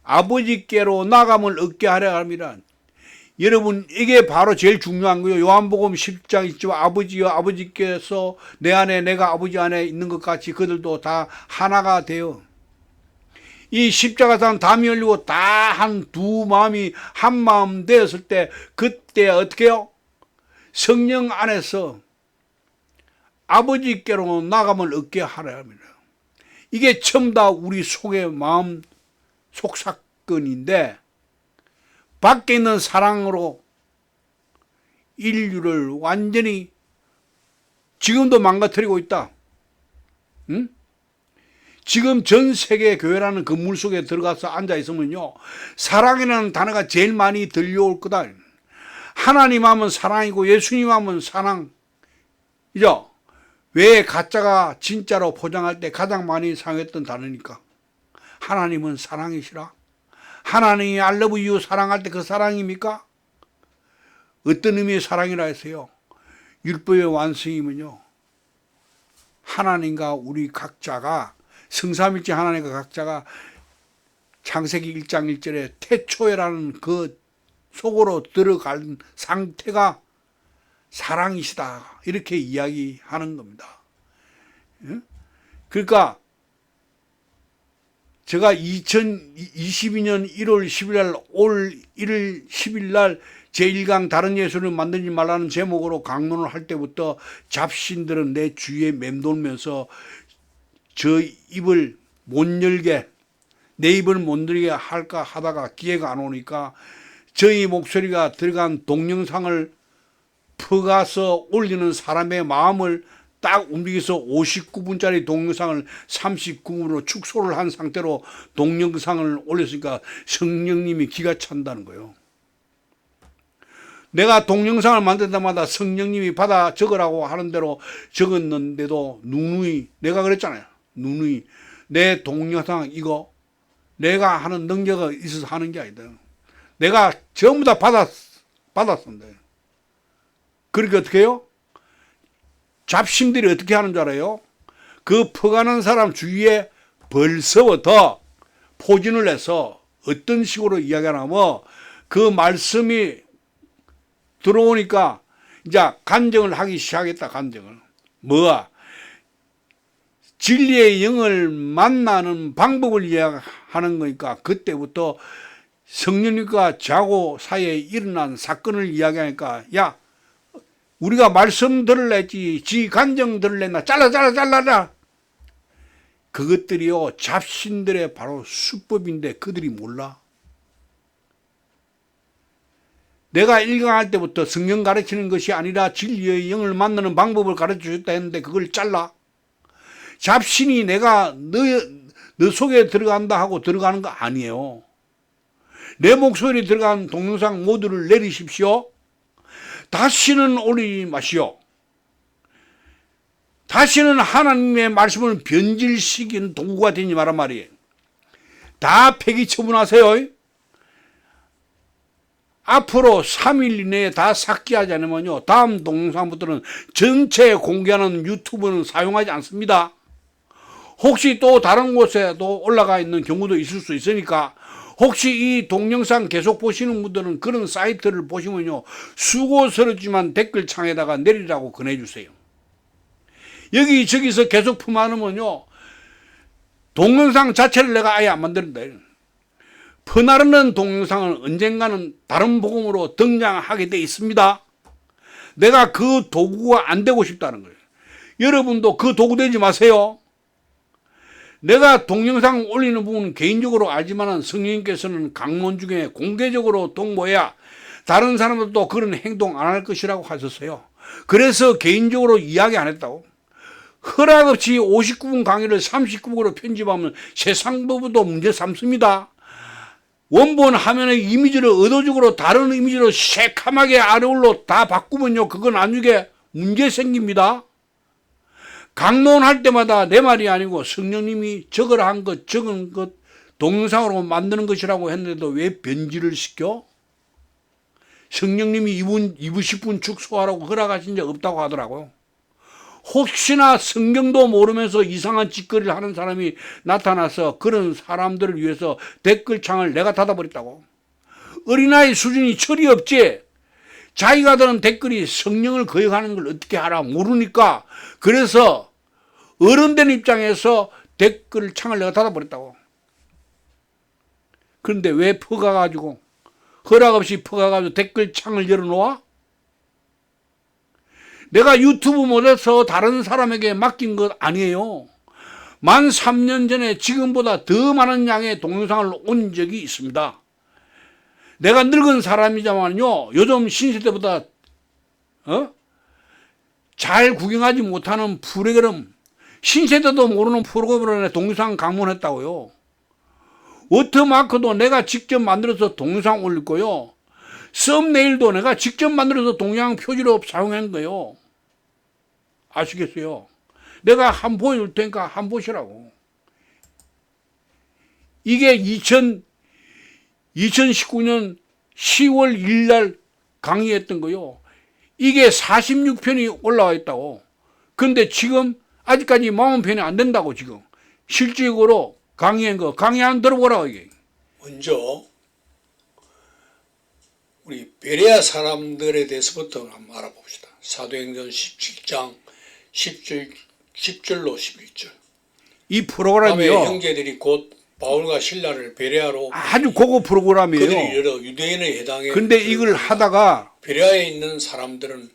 아버지께로 나감을 얻게 하려 합니다. 여러분 이게 바로 제일 중요한 거예요. 요한복음 10장 있지만 아버지여 아버지께서 내 안에 내가 아버지 안에 있는 것 같이 그들도 다 하나가 돼요. 이 십자가상 담이 열리고 다 한 두 마음이 한 마음 되었을 때 그때 어떻게 해요? 성령 안에서 아버지께로 나감을 얻게 하려 합니다. 이게 전부 다 우리 속의 마음 속사건인데 밖에 있는 사랑으로 인류를 완전히 지금도 망가뜨리고 있다. 응? 지금 전 세계 교회라는 건물 속에 들어가서 앉아 있으면요, 사랑이라는 단어가 제일 많이 들려올 거다. 하나님 하면 사랑이고 예수님 하면 사랑. 이죠? 왜 가짜가 진짜로 포장할 때 가장 많이 사용했던 단어니까. 하나님은 사랑이시라. 하나님이 I love you 사랑할 때 그 사랑입니까? 어떤 의미의 사랑이라 했어요? 율법의 완성이면요, 하나님과 우리 각자가 성삼일체 하나님과 각자가 창세기 1장 1절에 태초에라는 그 속으로 들어간 상태가 사랑이시다 이렇게 이야기하는 겁니다. 그러니까 제가 2022년 1월 10일 날 올 1월 10일 날 제1강 다른 예수를 만들지 말라는 제목으로 강론을 할 때부터 잡신들은 내 주위에 맴돌면서 저 입을 못 열게, 내 입을 못 열게 할까 하다가 기회가 안 오니까 저희 목소리가 들어간 동영상을 퍼가서 올리는 사람의 마음을 딱 움직여서 59분짜리 동영상을 39분으로 축소를 한 상태로 동영상을 올렸으니까 성령님이 기가 찬다는 거예요. 내가 동영상을 만들 때마다 성령님이 받아 적으라고 하는 대로 적었는데도 누누이 내가 그랬잖아요. 누누이 내 동영상 이거 내가 하는 능력이 있어서 하는 게 아니다. 내가 전부 다 받았습니다. 그러니까 어떻게 해요? 잡신들이 어떻게 하는 줄 알아요? 그 퍼가는 사람 주위에 벌써부터 포진을 해서 어떤 식으로 이야기하냐면 그 말씀이 들어오니까 이제 간증을 하기 시작했다. 간증을. 뭐야? 진리의 영을 만나는 방법을 이야기하는 거니까 그때부터 성령님과 자고 사이에 일어난 사건을 이야기하니까 야 우리가 말씀 들을랬지 지 간증 들을랬나 잘라 그것들이요 잡신들의 바로 수법인데 그들이 몰라. 내가 일강할 때부터 성경 가르치는 것이 아니라 진리의 영을 만나는 방법을 가르쳐줬다 했는데 그걸 잘라. 잡신이 내가 너 속에 들어간다 하고 들어가는 거 아니에요. 내 목소리 들어간 동영상 모두를 내리십시오. 다시는 올리지 마시오. 다시는 하나님의 말씀을 변질시키는 도구가 되지 마란 말이에요. 다 폐기 처분하세요. 앞으로 3일 이내에 다 삭제하지 않으면요 다음 동영상부터는 전체 공개하는 유튜브는 사용하지 않습니다. 혹시 또 다른 곳에도 올라가 있는 경우도 있을 수 있으니까 혹시 이 동영상 계속 보시는 분들은 그런 사이트를 보시면요 수고스럽지만 댓글창에다가 내리라고 권해주세요. 여기저기서 계속 품어놓으면요 동영상 자체를 내가 아예 안 만든다. 퍼나르는 동영상은 언젠가는 다른 복음으로 등장하게 돼 있습니다. 내가 그 도구가 안 되고 싶다는 거예요. 여러분도 그 도구 되지 마세요. 내가 동영상 올리는 부분은 개인적으로 알지만 성령님께서는 강론 중에 공개적으로 동보해야 다른 사람들도 그런 행동 안 할 것이라고 하셨어요. 그래서 개인적으로 이야기 안 했다고. 허락 없이 59분 강의를 39분으로 편집하면 세상법도 문제 삼습니다. 원본 화면의 이미지를 의도적으로 다른 이미지로 새카맣게 아래올로 다 바꾸면요 그건 나중에 문제 생깁니다. 강론할 때마다 내 말이 아니고 성령님이 적으라 한 것 적은 것 동영상으로 만드는 것이라고 했는데도 왜 변질을 시켜? 성령님이 20분 축소하라고 허락하신 적 없다고 하더라고요. 혹시나 성경도 모르면서 이상한 짓거리를 하는 사람이 나타나서 그런 사람들을 위해서 댓글창을 내가 닫아버렸다고. 어린아이 수준이 철이 없지. 자기가 다는 댓글이 성령을 거역하는 걸 어떻게 알아 모르니까 그래서 어른된 입장에서 댓글창을 내가 닫아버렸다고. 그런데 왜 퍼가가지고 허락 없이 퍼가가지고 댓글창을 열어놓아? 내가 유튜브 못해서 다른 사람에게 맡긴 것 아니에요. 만 3년 전에 지금보다 더 많은 양의 동영상을 온 적이 있습니다. 내가 늙은 사람이지만요 요즘 신세대보다 잘 구경하지 못하는 프로그램 신세대도 모르는 프로그램에 동영상 강론했다고요. 워터마크도 내가 직접 만들어서 동영상 올릴 거요. 썸네일도 내가 직접 만들어서 동영상 표지로 사용한 거예요. 아시겠어요? 내가 한번 보여줄 테니까 한번 보시라고. 이게 2019년 10월 1일 날 강의했던 거요. 이게 46편이 올라와 있다고. 근데 지금 아직까지 40편이 안 된다고 지금. 실질적으로 강의한 거. 강의 안 들어보라고 이게. 먼저 우리 베레아 사람들에 대해서부터 한번 알아봅시다. 사도행전 17장 10절로 11절. 이 프로그램이요. 형제들이 곧 바울과 신라를 베레아로 아주 고급 프로그램이에요. 그들이 여러 유대인의 해당에 근데 이걸 하다가 베레아에 있는 사람들은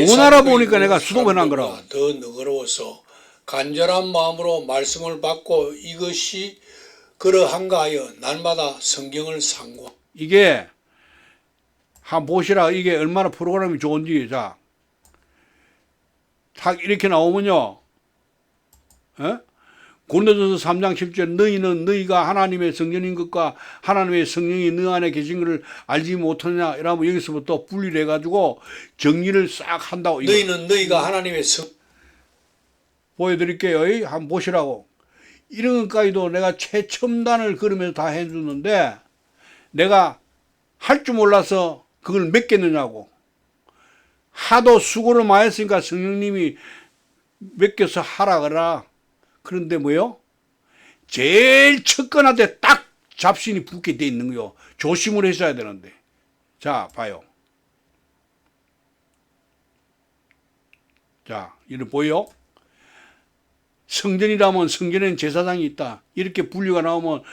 오나라 보니까 내가 수도변한 거라. 더 너그러워서 간절한 마음으로 말씀을 받고 이것이 그러한가 하여 날마다 성경을 상고. 이게 한번 보시라. 이게 얼마나 프로그램이 좋은지. 자, 딱 이렇게 나오면요. 예? 고린도전서 3장 10절 너희는 너희가 하나님의 성전인 것과 하나님의 성령이 너 안에 계신 것을 알지 못하느냐 이러면 여기서부터 분리를 해가지고 정리를 싹 한다고. 너희는 너희가 하나님의 보여드릴게요. 한번 보시라고. 이런 것까지도 내가 최첨단을 걸으면서 다 해주는데 내가 할 줄 몰라서 그걸 맡겼느냐고. 하도 수고를 많이 했으니까 성령님이 맡겨서 하라 그러라. 그런데 뭐요? 제일 척건한테 딱 잡신이 붙게 돼 있는 거요. 조심을 했어야 되는데. 자, 봐요. 자, 이거 보여? 성전이라면 성전에는 제사장이 있다. 이렇게 분류가 나오면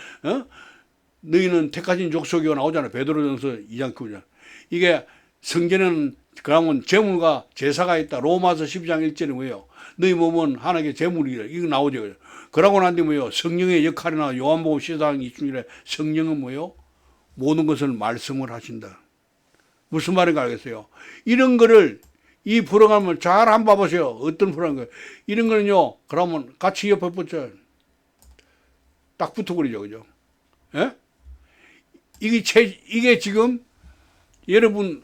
너희는 택하신 족속이가 나오잖아요. 베드로전서 2장 9절. 이게 성전에는 그러면 제물과 제사가 있다. 로마서 12장 1절이 뭐예요? 너희 몸은 하나님의 제물이라. 이거 나오죠. 그러고 난 뒤에 뭐예요? 성령의 역할이나 요한복음 14장 26절에 성령은 뭐예요? 모든 것을 말씀을 하신다. 무슨 말인가 알겠어요? 이런 거를 이 프로그램을 잘 한번 봐보세요. 어떤 프로그램인가요? 이런 거는요, 그러면 같이 옆에 붙여. 딱 붙어버리죠. 그죠? 예? 이게 지금, 여러분,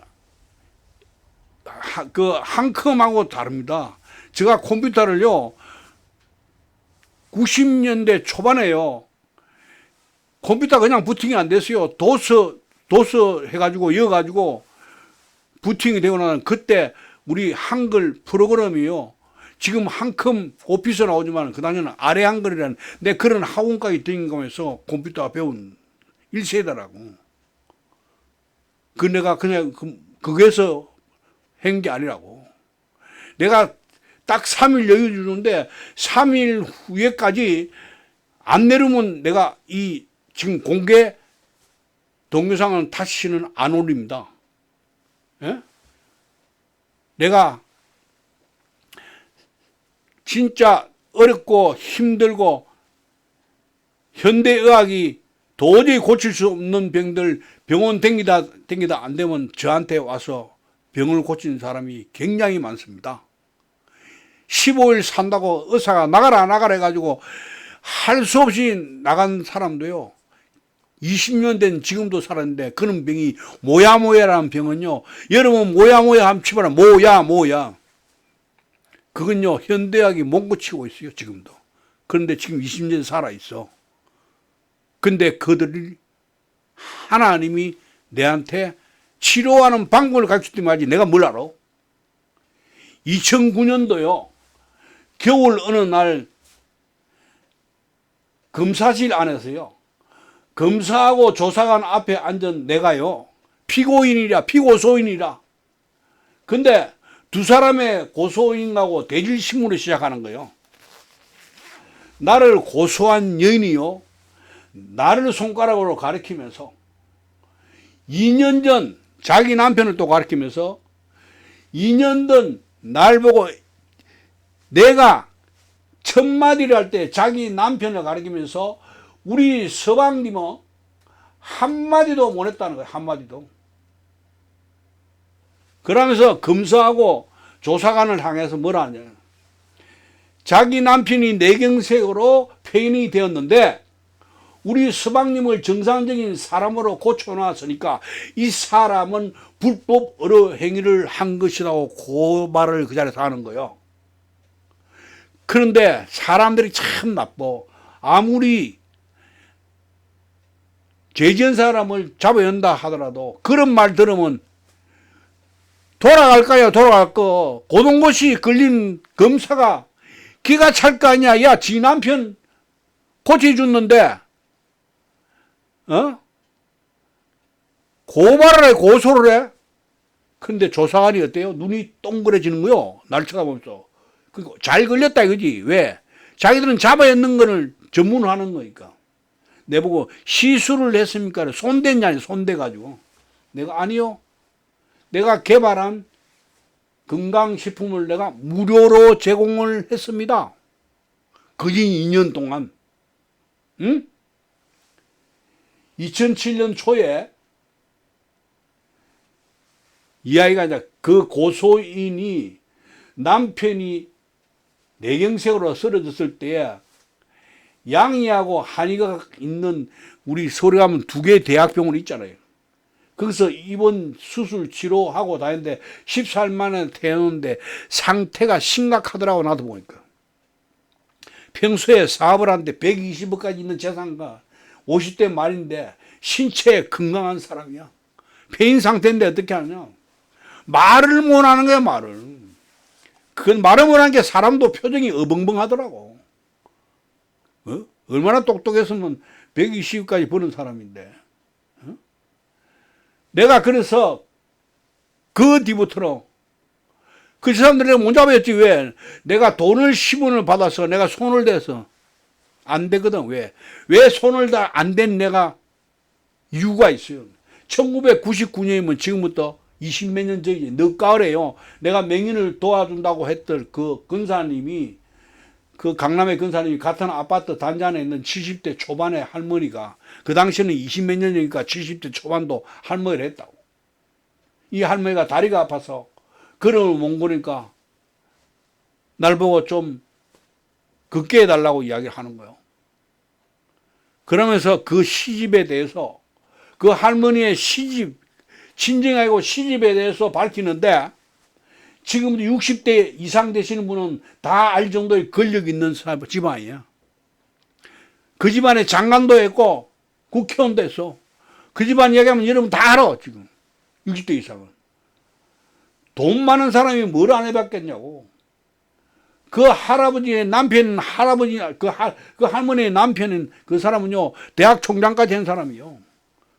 한 컴하고 다릅니다. 제가 컴퓨터를요, 90년대 초반에요, 컴퓨터 그냥 부팅이 안 됐어요. 도스 해가지고, 이어가지고, 부팅이 되고 나면 그때 우리 한글 프로그램이요. 지금 한컴 오피스 나오지만 그 당시에는 아래 한글이라는 내 그런 학원까지 등록하면서 컴퓨터 배운 1세대라고. 그 내가 그냥 거기에서 한 게 아니라고. 내가 딱 3일 여유 주는데 3일 후에까지 안 내려면 내가 이 지금 공개 동영상은 다시는 안 올립니다. 예? 내가 진짜 어렵고 힘들고 현대의학이 도저히 고칠 수 없는 병들 병원 댕기다 안 되면 저한테 와서 병을 고치는 사람이 굉장히 많습니다. 15일 산다고 의사가 나가라 해가지고 할 수 없이 나간 사람도요. 20년 된 지금도 살았는데 그런 병이 모야라는 병은요. 여러분 모야 한번 치봐라. 모야. 그건요. 현대학이 못 고치고 있어요. 지금도. 그런데 지금 20년 살아있어. 근데 그들이 하나님이 내한테 치료하는 방법을 가르쳤더니 말이지 내가 뭘 알아? 2009년도요. 겨울 어느 날 검사실 안에서요. 검사하고 조사관 앞에 앉은 내가요. 피고소인이라. 근데 두 사람의 고소인하고 대질신문을 시작하는 거예요. 나를 고소한 여인이요. 나를 손가락으로 가리키면서 2년 전 자기 남편을 또 가리키면서 2년 전 날 보고 내가 첫 마디를 할 때 자기 남편을 가리키면서 우리 서방님은 한마디도 못 했다는 거예요. 한마디도. 그러면서 검사하고 조사관을 향해서 뭐라 하냐. 자기 남편이 뇌경색으로 폐인이 되었는데 우리 서방님을 정상적인 사람으로 고쳐놨으니까 이 사람은 불법 의료 행위를 한 것이라고 고발을 그 자리에서 하는 거예요. 그런데 사람들이 참 나빠. 아무리 죄지은 사람을 잡아야 한다 하더라도 그런 말 들으면 돌아갈까요? 돌아갈 거. 고동고시 걸린 검사가 기가 찰 거 아니야. 야, 지 남편 고쳐줬는데 고발을 해, 고소를 해. 근데 조사관이 어때요? 눈이 동그래지는 거요. 날 쳐다보면서. 잘 걸렸다 이거지. 왜? 자기들은 잡아야 했는 거를 전문하는 거니까. 내보고 시술을 했습니까? 손댔냐? 손대가지고. 내가 아니요. 내가 개발한 건강식품을 내가 무료로 제공을 했습니다. 거진 2년 동안. 응? 2007년 초에 이 아이가 이제 그 고소인이 남편이 뇌경색으로 쓰러졌을 때에 양이하고 한의가 있는 우리 서울에 가면 두 개의 대학병원 있잖아요. 거기서 입원 수술 치료하고 다녔는데 14일 만에 태어났는데 상태가 심각하더라고. 나도 보니까 평소에 사업을 하는데 120억까지 있는 재산가 50대 말인데 신체 건강한 사람이야. 폐인 상태인데 어떻게 하냐. 말을 못하는 거야. 말을. 그건 말을 못하는 게 사람도 표정이 어벙벙하더라고. 얼마나 똑똑했으면 120까지 버는 사람인데. 내가 그래서 그 뒤부터는 그 사람들이 못 잡았지. 왜? 내가 돈을 10원을 받아서 내가 손을 대서 안 되거든. 왜 손을 다 안 된 내가 이유가 있어요. 1999년이면 지금부터 20몇 년 전이지. 늦가을에요. 내가 맹인을 도와준다고 했던 그 근사님이, 그 강남의 근사님이 같은 아파트 단지 안에 있는 70대 초반의 할머니가, 그 당시에는 20몇 년 전이니까 70대 초반도 할머니를 했다고. 이 할머니가 다리가 아파서 걸음을 못 걸으니까 날 보고 좀 걷게 해달라고 이야기를 하는 거예요. 그러면서 그 시집에 대해서, 그 할머니의 시집, 친정하고 시집에 대해서 밝히는데, 지금도 60대 이상 되시는 분은 다 알 정도의 권력 있는 집안이야. 그 집안에 장관도 했고 국회의원도 했어. 그 집안 이야기하면 여러분 다 알아. 지금 60대 이상은. 돈 많은 사람이 뭘 안 해봤겠냐고. 그 할아버지의 남편, 그 할머니의 남편인 그 사람은요, 대학 총장까지 한 사람이요.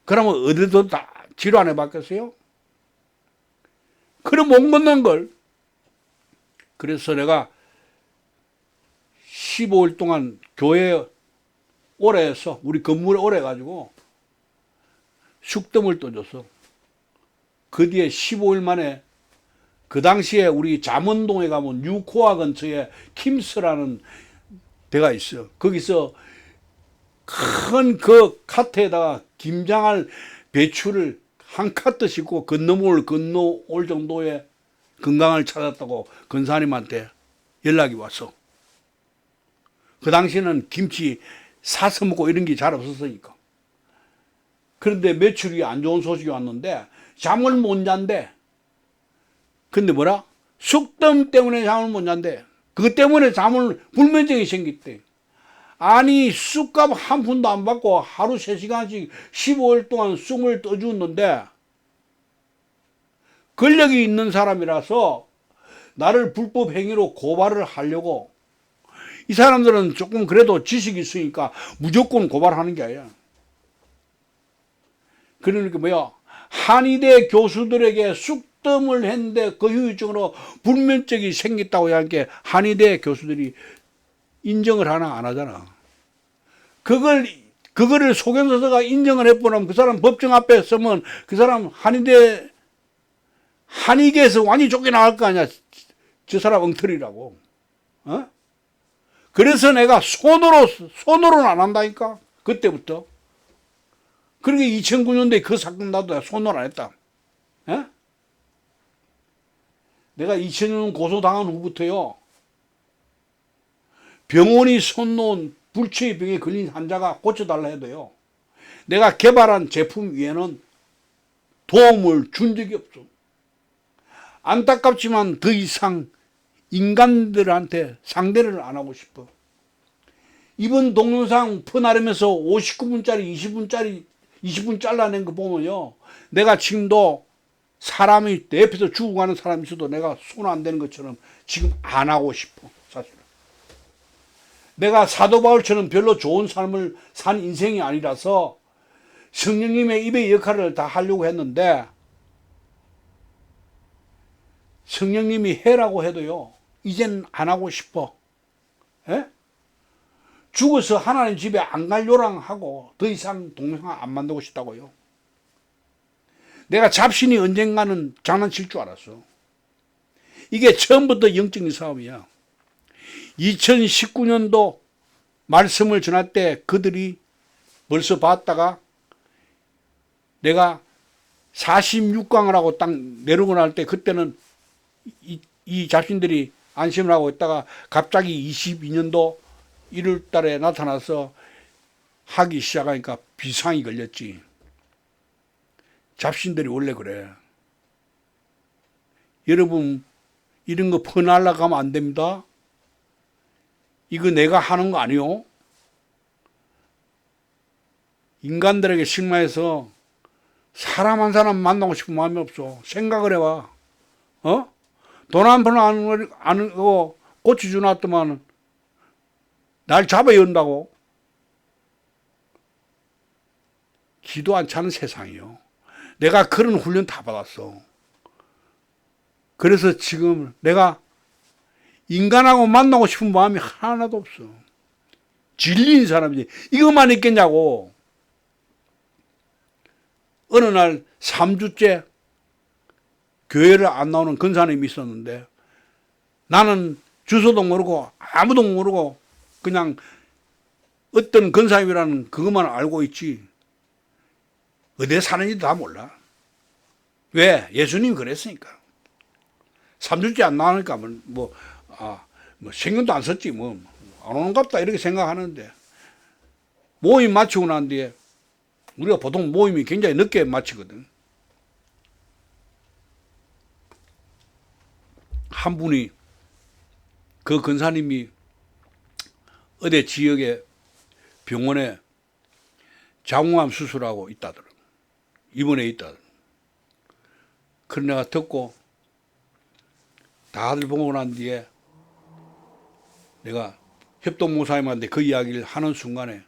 그러면 어디도 다 치료 안 해봤겠어요? 그럼 못 걷는 걸. 그래서 내가 15일 동안 교회 오래 해서, 우리 건물에 오래 해가지고 숙덤을 떠줬어. 그 뒤에 15일 만에, 그 당시에 우리 잠원동에 가면 뉴코아 근처에 킴스라는 데가 있어. 거기서 큰 그 카트에다가 김장할 배추를 한 카트 싣고 건너올 정도의 건강을 찾았다고 근사님한테 연락이 왔어. 그 당시에는 김치 사서 먹고 이런 게 잘 없었으니까. 그런데 며칠이 안 좋은 소식이 왔는데 잠을 못 잔대. 근데 뭐라? 숙덤 때문에 잠을 못 잔대. 그것 때문에 불면증이 생겼대. 아니, 쑥값 한 푼도 안 받고 하루 3시간씩 15일 동안 쑥을 떠주었는데, 권력이 있는 사람이라서 나를 불법 행위로 고발을 하려고, 이 사람들은 조금 그래도 지식이 있으니까 무조건 고발하는 게 아니야. 그러니까 뭐야, 한의대 교수들에게 숙덤을 했는데 그 후유증으로 불면증이 생겼다고 하니까 한의대 교수들이 인정을 하나 안 하잖아. 그거를 소견서가 인정을 해보면 그 사람 법정 앞에 서면 그 사람 한의계에서 완전히 쫓겨나갈 거 아니야. 저 사람 엉터리라고. 어? 그래서 내가 손으로는 안 한다니까. 그때부터. 그러니까 2009년도에 그 사건 나도 손으로 안 했다. 어? 내가 2000년 고소당한 후부터요, 병원이 손놓은 불치의 병에 걸린 환자가 고쳐달라 해도요, 내가 개발한 제품 위에는 도움을 준 적이 없어. 안타깝지만 더 이상 인간들한테 상대를 안 하고 싶어. 이번 동영상 퍼나르면서 59분짜리 20분 잘라낸 거 보면요, 내가 지금도 사람이 내 옆에서 죽어가는 사람이 있어도 내가 손 안 대는 것처럼 지금 안 하고 싶어. 사실 내가 사도 바울처럼 별로 좋은 삶을 산 인생이 아니라서 성령님의 입의 역할을 다 하려고 했는데, 성령님이 해라고 해도요, 이젠 안 하고 싶어. 에? 죽어서 하나님 집에 안 갈 요랑하고 더 이상 동영상 안 만들고 싶다고요. 내가 잡신이 언젠가는 장난칠 줄 알았어. 이게 처음부터 영적인 싸움이야. 2019년도 말씀을 전할 때 그들이 벌써 봤다가 내가 46강을 하고 딱 내려고 날 때, 그때는 이 잡신들이 안심을 하고 있다가 갑자기 22년도 1월 달에 나타나서 하기 시작하니까 비상이 걸렸지. 잡신들이 원래 그래. 여러분, 이런 거 퍼날라고 하면 안 됩니다. 이거 내가 하는 거 아니요. 인간들에게 식마해서 사람 한 사람 만나고 싶은 마음이 없어. 생각을 해봐. 돈 한 푼 안 거 고치 주놨더만 날 잡아야 한다고. 기도 안 차는 세상이요. 내가 그런 훈련 다 받았어. 그래서 지금 내가 인간하고 만나고 싶은 마음이 하나도 없어. 질린 사람이지. 이것만 있겠냐고. 어느 날 3주째 교회를 안 나오는 근사님이 있었는데 나는 주소도 모르고 아무도 모르고 그냥 어떤 근사님이라는 그것만 알고 있지. 어디에 사는지 다 몰라. 왜? 예수님이 그랬으니까. 3주째 안 나오니까 뭐 신경도 안 썼지 안 오는갑다 이렇게 생각하는데 모임 마치고 난 뒤에 우리가 보통 모임이 굉장히 늦게 마치거든. 한 분이 그 근사님이 어디 지역에 병원에 장우암 수술하고 있다더라고. 입원해 있다더라고. 그걸 내가 듣고 다들 보고 난 뒤에 내가 협동목사님한테 그 이야기를 하는 순간에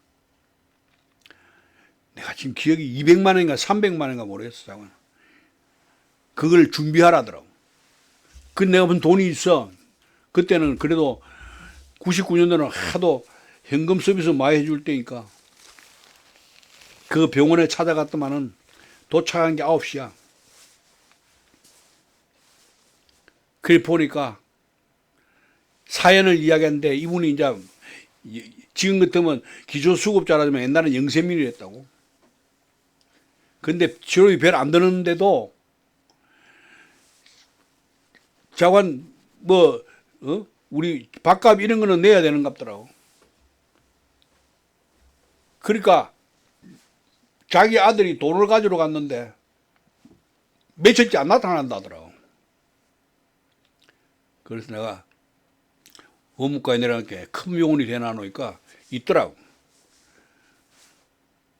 내가 지금 기억이 200만 원인가 300만 원인가 모르겠어. 그걸 준비하라더라고. 그 내가 본 돈이 있어. 그때는 그래도 99년도는 하도 현금 서비스 많이 해줄 때니까 그 병원에 찾아갔더만은 도착한 게 9시야. 그래 보니까 사연을 이야기하는데 이분이 이제 지금 같으면 기초수급자라면 옛날에 영세민이랬다고. 근데 치료비 별 안 드는데도 자관 우리 밥값 이런 거는 내야 되는 값더라고. 그러니까 자기 아들이 돈을 가지러 갔는데 며칠째 안 나타난다더라고. 그래서 내가 의무과에 내려가니까 큰 병원이 되나 놓으니까 있더라고.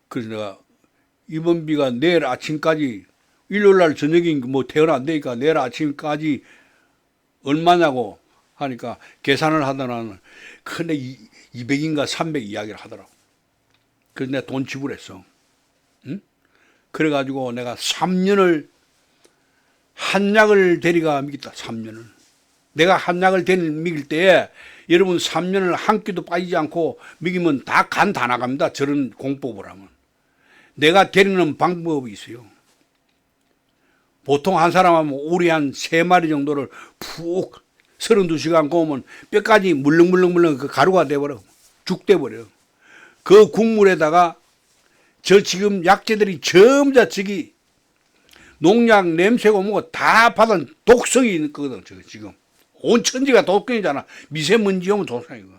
그래서 내가 입원비가 내일 아침까지 일요일날 저녁이 태어난다니까 내일 아침까지 얼마냐고 하니까 계산을 하더라는 근데 200인가 300 이야기를 하더라고. 그래서 내가 돈 지불했어. 응? 그래가지고 내가 3년을 한약을 데리가 먹였다. 3년을. 내가 한약을 먹일 때에 여러분 3년을 한 끼도 빠지지 않고 먹이면 다 간 다 나갑니다. 저런 공법을 하면. 내가 데리는 방법이 있어요. 보통 한 사람 하면 오리 한 3마리 정도를 푹 32시간 구우면 뼈까지 물렁물렁 그 가루가 돼버려. 죽 돼버려. 그 국물에다가 저 지금 약재들이 전부 다 저기 농약 냄새고 뭐고 다 받은 독성이 있거든. 지금. 온 천지가 독성이잖아. 미세먼지 오면 독성이고.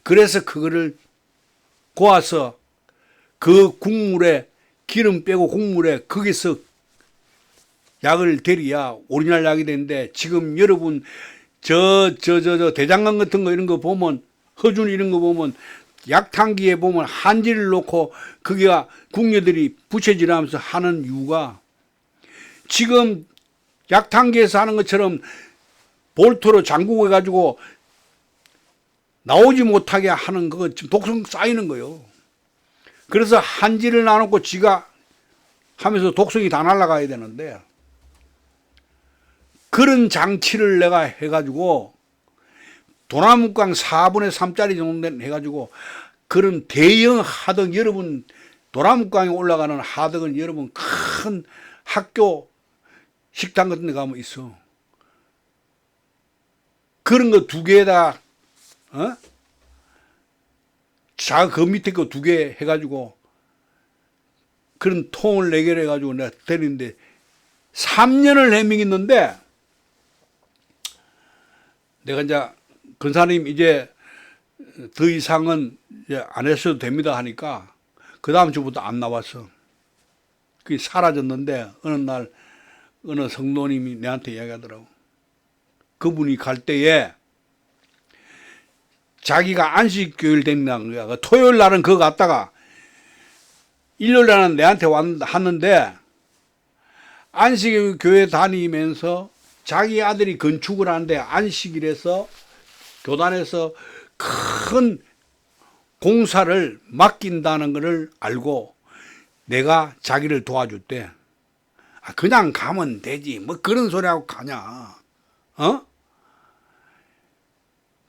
그래서 그거를 고아서 그 국물에 기름 빼고 국물에 거기서 약을 데려야 오리지널 약이 되는데 지금 여러분 저 대장간 같은 거 이런 거 보면 허준 이런 거 보면 약탕기에 보면 한지를 놓고 거기가 궁녀들이 부채질하면서 하는 이유가 지금 약탕기에서 하는 것처럼 볼트로 잠그고 해가지고 나오지 못하게 하는 거 지금 독성 쌓이는 거예요. 그래서 한지를 놔놓고 지가 하면서 독성이 다 날아가야 되는데 그런 장치를 내가 해가지고 도나무깡 4분의 3짜리 정도 해가지고 그런 대형 하덕 여러분 도나무깡에 올라가는 하덕은 여러분 큰 학교 식당 같은 데 가면 있어. 그런 거 2개에다 그 밑에 거 2개 해가지고 그런 통을 4개를 해가지고 내가 데리는데 3년을 해밍했는데 내가 이제 근사님 이제 더 이상은 이제 안 했어도 됩니다 하니까 그 다음 주부터 안 나왔어. 그게 사라졌는데 어느 날 어느 성도님이 내한테 이야기하더라고. 그분이 갈 때에 자기가 안식교일 된다는 거야. 그 토요일 날은 그거 갔다가 일요일 날은 내한테 왔는데 안식교회 다니면서 자기 아들이 건축을 하는데 안식일에서 교단에서 큰 공사를 맡긴다는 것을 알고 내가 자기를 도와줄 때 그냥 가면 되지 뭐 그런 소리하고 가냐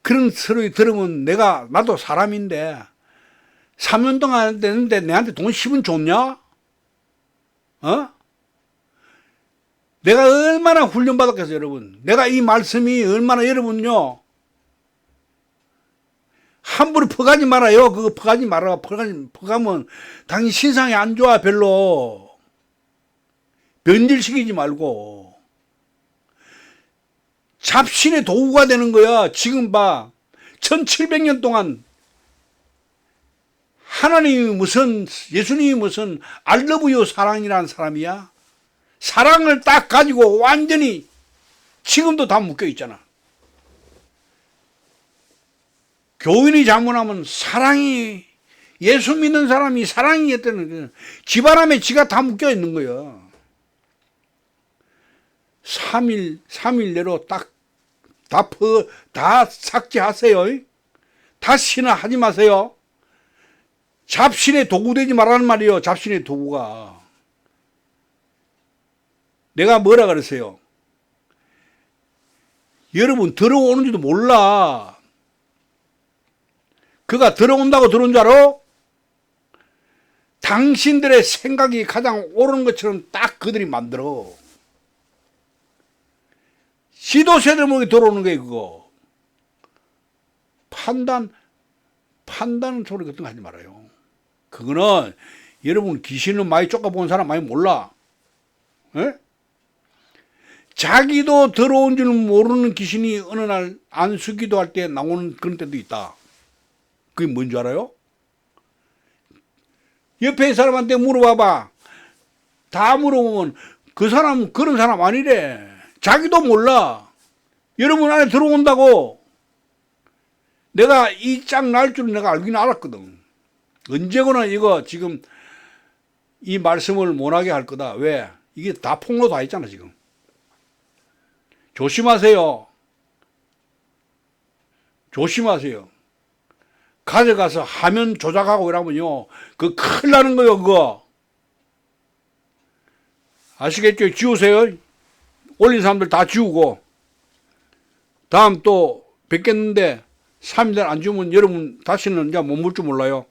그런 소리 들으면 나도 사람인데 3년 동안 됐는데 내한테 돈 10원 줬냐? 내가 얼마나 훈련받았겠어요, 여러분. 내가 이 말씀이 얼마나 여러분요. 함부로 퍼가지 말아요. 그거 퍼가지 말아. 퍼가면 당연히 신상이 안 좋아, 별로. 변질시키지 말고. 잡신의 도구가 되는 거야. 지금 봐. 1700년 동안 하나님이 무슨, 예수님이 무슨 알러브유 사랑이라는 사람이야? 사랑을 딱 가지고 완전히 지금도 다 묶여 있잖아. 교인이 잘못하면 사랑이, 예수 믿는 사람이 사랑이겠다는 집안함에 지가 다 묶여 있는 거야. 3일 내로 다 삭제하세요. 다시는 하지 마세요. 잡신의 도구 되지 말라는 말이에요. 잡신의 도구가. 내가 뭐라 그랬어요? 여러분 들어오는지도 몰라. 그가 들어온다고 들어온 줄 알아? 당신들의 생각이 가장 옳은 것처럼 딱 그들이 만들어. 시도세를 모르게 들어오는 거예요, 그거. 판단 소리 같은 거 하지 말아요. 그거는 여러분 귀신은 많이 쫓아본 사람 많이 몰라. 에? 자기도 들어온 줄 모르는 귀신이 어느 날 안수기도 할 때 나오는 그런 때도 있다. 그게 뭔 줄 알아요? 옆에 있는 사람한테 물어봐봐. 다 물어보면 그 사람은 그런 사람 아니래. 자기도 몰라. 여러분 안에 들어온다고. 내가 이 짝 날 줄은 내가 알긴 알았거든. 언제거나 이거 지금 이 말씀을 못하게 할 거다. 왜? 이게 다 폭로 다 있잖아 지금. 조심하세요. 조심하세요. 가져가서 화면 조작하고 이러면요. 그거 큰일 나는 거예요, 그거. 아시겠죠? 지우세요. 올린 사람들 다 지우고. 다음 또 뵙겠는데 3일 안 지우면 여러분 다시는 이제 못 물 줄 몰라요.